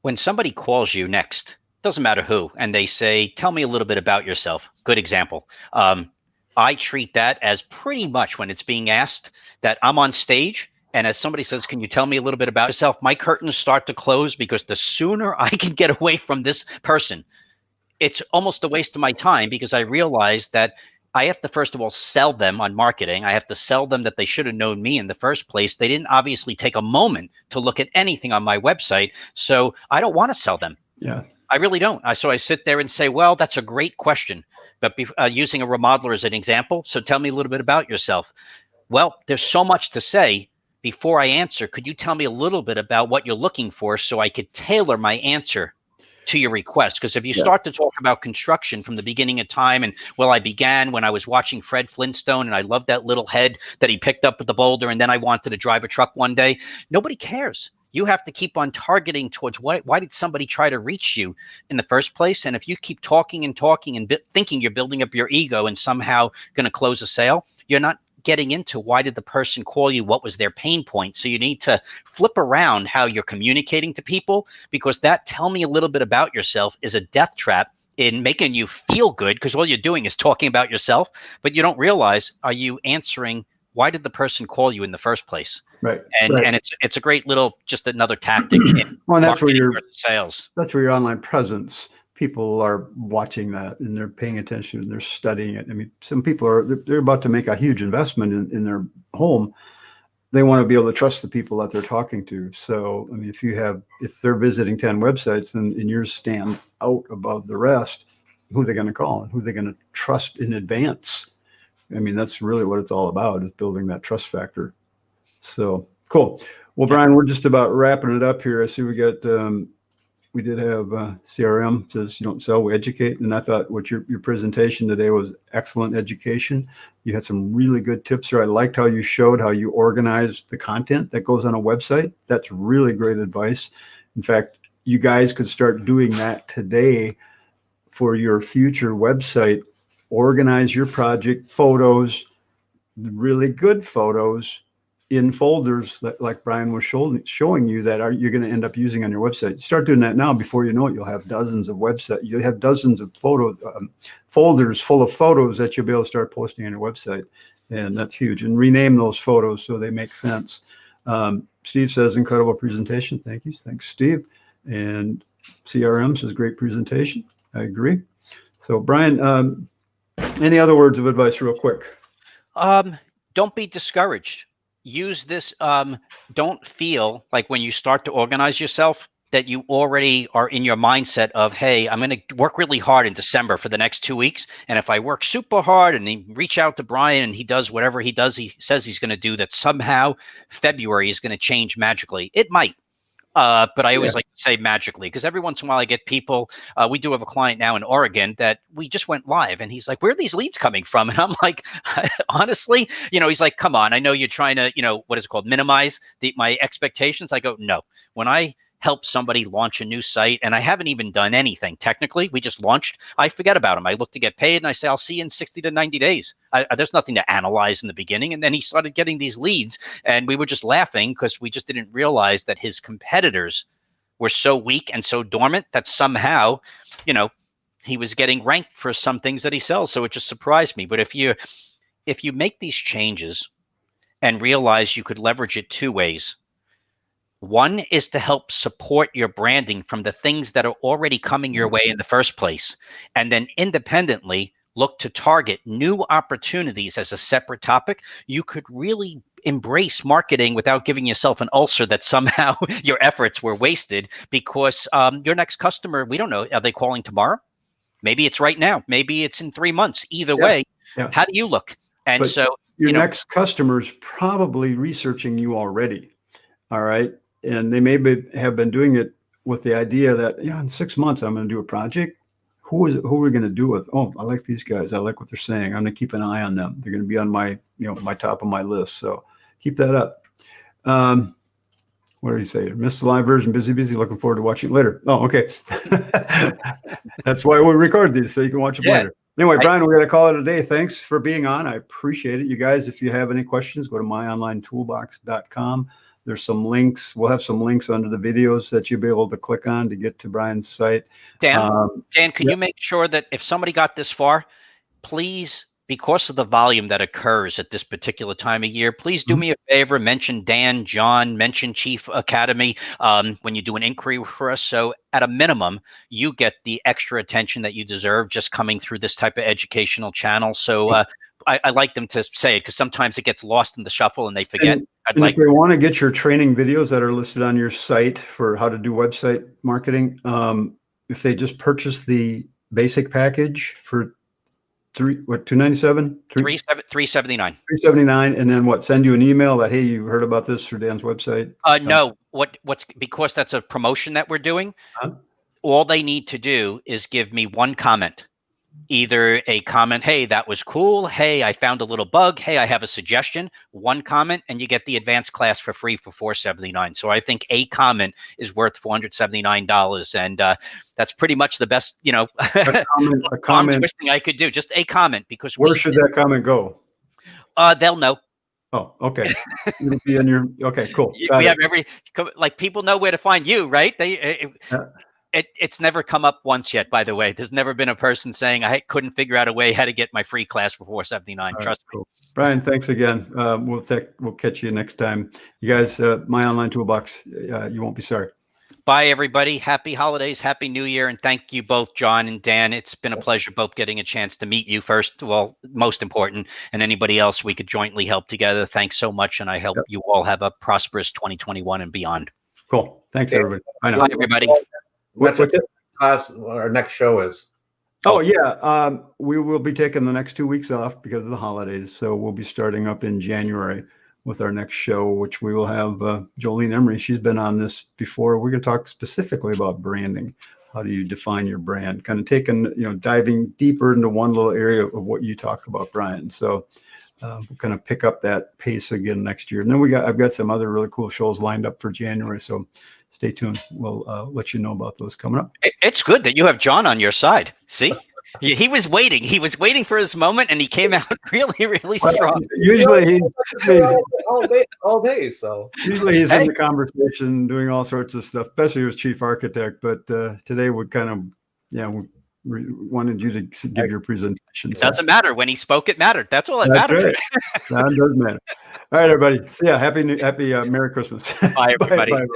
when somebody calls you next, doesn't matter who, and they say, tell me a little bit about yourself. Good example. I treat that as pretty much when it's being asked that I'm on stage. And as somebody says, can you tell me a little bit about yourself? My curtains start to close because the sooner I can get away from this person, it's almost a waste of my time because I realize that I have to, first of all, sell them on marketing. I have to sell them that they should have known me in the first place. They didn't obviously take a moment to look at anything on my website. So I don't want to sell them. Yeah. I really don't. So I sit there and say, well, that's a great question. But using a remodeler as an example. So tell me a little bit about yourself. Well, there's so much to say. Before I answer, could you tell me a little bit about what you're looking for so I could tailor my answer to your request? Because if you start to talk about construction from the beginning of time and, well, I began when I was watching Fred Flintstone and I loved that little head that he picked up with the boulder and then I wanted to drive a truck one day, nobody cares. You have to keep on targeting towards why did somebody try to reach you in the first place? And if you keep talking and thinking you're building up your ego and somehow going to close a sale, you're not getting into why did the person call you, what was their pain point. So you need to flip around how you're communicating to people, because that tell me a little bit about yourself is a death trap in making you feel good, because all you're doing is talking about yourself, but you don't realize, are you answering why did the person call you in the first place? Right. And it's a great little, just another tactic in well, and that's where your sales. That's where your online presence, people are watching that and they're paying attention and they're studying it. I mean, some people they're about to make a huge investment in their home. They want to be able to trust the people that they're talking to. So, I mean, if they're visiting 10 websites and yours stand out above the rest, who are they going to call and who are they going to trust in advance? I mean, that's really what it's all about, is building that trust factor. So cool. Well, Brian, we're just about wrapping it up here. I see we did have CRM says you don't sell, we educate. And I thought what your presentation today was excellent education. You had some really good tips there. I liked how you showed how you organize the content that goes on a website. That's really great advice. In fact, you guys could start doing that today for your future website. Organize your project photos, really good photos, in folders that, like Brian was showing you, that you're going to end up using on your website. Start doing that now. Before you know it, you'll have dozens of websites. You'll have dozens of folders full of photos that you'll be able to start posting on your website. And that's huge. And rename those photos so they make sense. Steve says, incredible presentation. Thank you. Thanks, Steve. And CRM says, great presentation. I agree. So Brian, any other words of advice real quick? Don't be discouraged. Use this. Don't feel like when you start to organize yourself that you already are in your mindset of, hey, I'm going to work really hard in December for the next 2 weeks. And if I work super hard and reach out to Brian and he does whatever he says he's going to do, that somehow February is going to change magically. It might. But I always like to say magically, because every once in a while I get people, we do have a client now in Oregon that we just went live and he's like, where are these leads coming from? And I'm like, honestly, he's like, come on, I know you're trying to, what is it called? Minimize my expectations. I go, no, when I help somebody launch a new site and I haven't even done anything technically, we just launched, I forget about them. I look to get paid and I say, I'll see you in 60 to 90 days. There's nothing to analyze in the beginning. And then he started getting these leads and we were just laughing because we just didn't realize that his competitors were so weak and so dormant that somehow, he was getting ranked for some things that he sells. So it just surprised me. But if you make these changes and realize you could leverage it two ways. One is to help support your branding from the things that are already coming your way in the first place. And then independently look to target new opportunities as a separate topic. You could really embrace marketing without giving yourself an ulcer that somehow your efforts were wasted, because your next customer, we don't know, are they calling tomorrow? Maybe it's right now. Maybe it's in 3 months. Either way, how do you look? And But so your next customer's probably researching you already. All right. And they have been doing it with the idea that, in 6 months, I'm going to do a project. Who are we going to do with? Oh, I like these guys. I like what they're saying. I'm going to keep an eye on them. They're going to be on my, my top of my list. So keep that up. What did he say? Missed the live version. Busy. Looking forward to watching it later. Oh, okay. That's why we record these, so you can watch them later. Anyway, Brian, we're going to call it a day. Thanks for being on. I appreciate it. You guys, if you have any questions, go to myonlinetoolbox.com. There's some links. We'll have some links under the videos that you'll be able to click on to get to Brian's site. Dan, can you make sure that if somebody got this far, please, because of the volume that occurs at this particular time of year, please do me a favor, mention Dan, John, mention Chief Academy when you do an inquiry for us. So at a minimum, you get the extra attention that you deserve just coming through this type of educational channel. So I like them to say it, because sometimes it gets lost in the shuffle and they forget. And if they want to get your training videos that are listed on your site for how to do website marketing, if they just purchase the basic package for $297? $379. $379, and then send you an email that, hey, you heard about this through Dan's website? No, because that's a promotion that we're doing. All they need to do is give me one comment. Either a comment, hey, that was cool. Hey, I found a little bug. Hey, I have a suggestion. One comment, and you get the advanced class for free for $479. So I think a comment is worth $479, and that's pretty much the best, a comment twisting I could do. Just a comment, because where should that comment go? They'll know. Oh, okay. It'll be in your. Okay, cool. We have people know where to find you, right? It's never come up once yet, by the way. There's never been a person saying I couldn't figure out a way how to get my free class for $479. Trust me. Brian, thanks again. We'll catch you next time. You guys, My Online Toolbox, you won't be sorry. Bye, everybody. Happy holidays. Happy New Year. And thank you both, John and Dan. It's been a pleasure both getting a chance to meet you first. Well, most important, and anybody else we could jointly help together. Thanks so much. And I hope you all have a prosperous 2021 and beyond. Cool. Thanks, everybody. Bye, everybody. What's class? Our next show is. Oh yeah, we will be taking the next 2 weeks off because of the holidays. So we'll be starting up in January with our next show, which we will have Jolene Emery. She's been on this before. We're going to talk specifically about branding. How do you define your brand? Kind of diving deeper into one little area of what you talk about, Brian. So we'll kind of pick up that pace again next year. And then I've got some other really cool shows lined up for January. So stay tuned. We'll let you know about those coming up. It's good that you have John on your side. See, he was waiting. He was waiting for his moment, and he came out really, really strong. Usually he's all day. So usually he's in the conversation, doing all sorts of stuff, especially as chief architect. But today we kind of, we wanted you to give your presentation. It doesn't matter. When he spoke, it mattered. That's all that matters. Right. That does matter. All right, everybody. See ya. Happy Merry Christmas. Bye, everybody. Bye.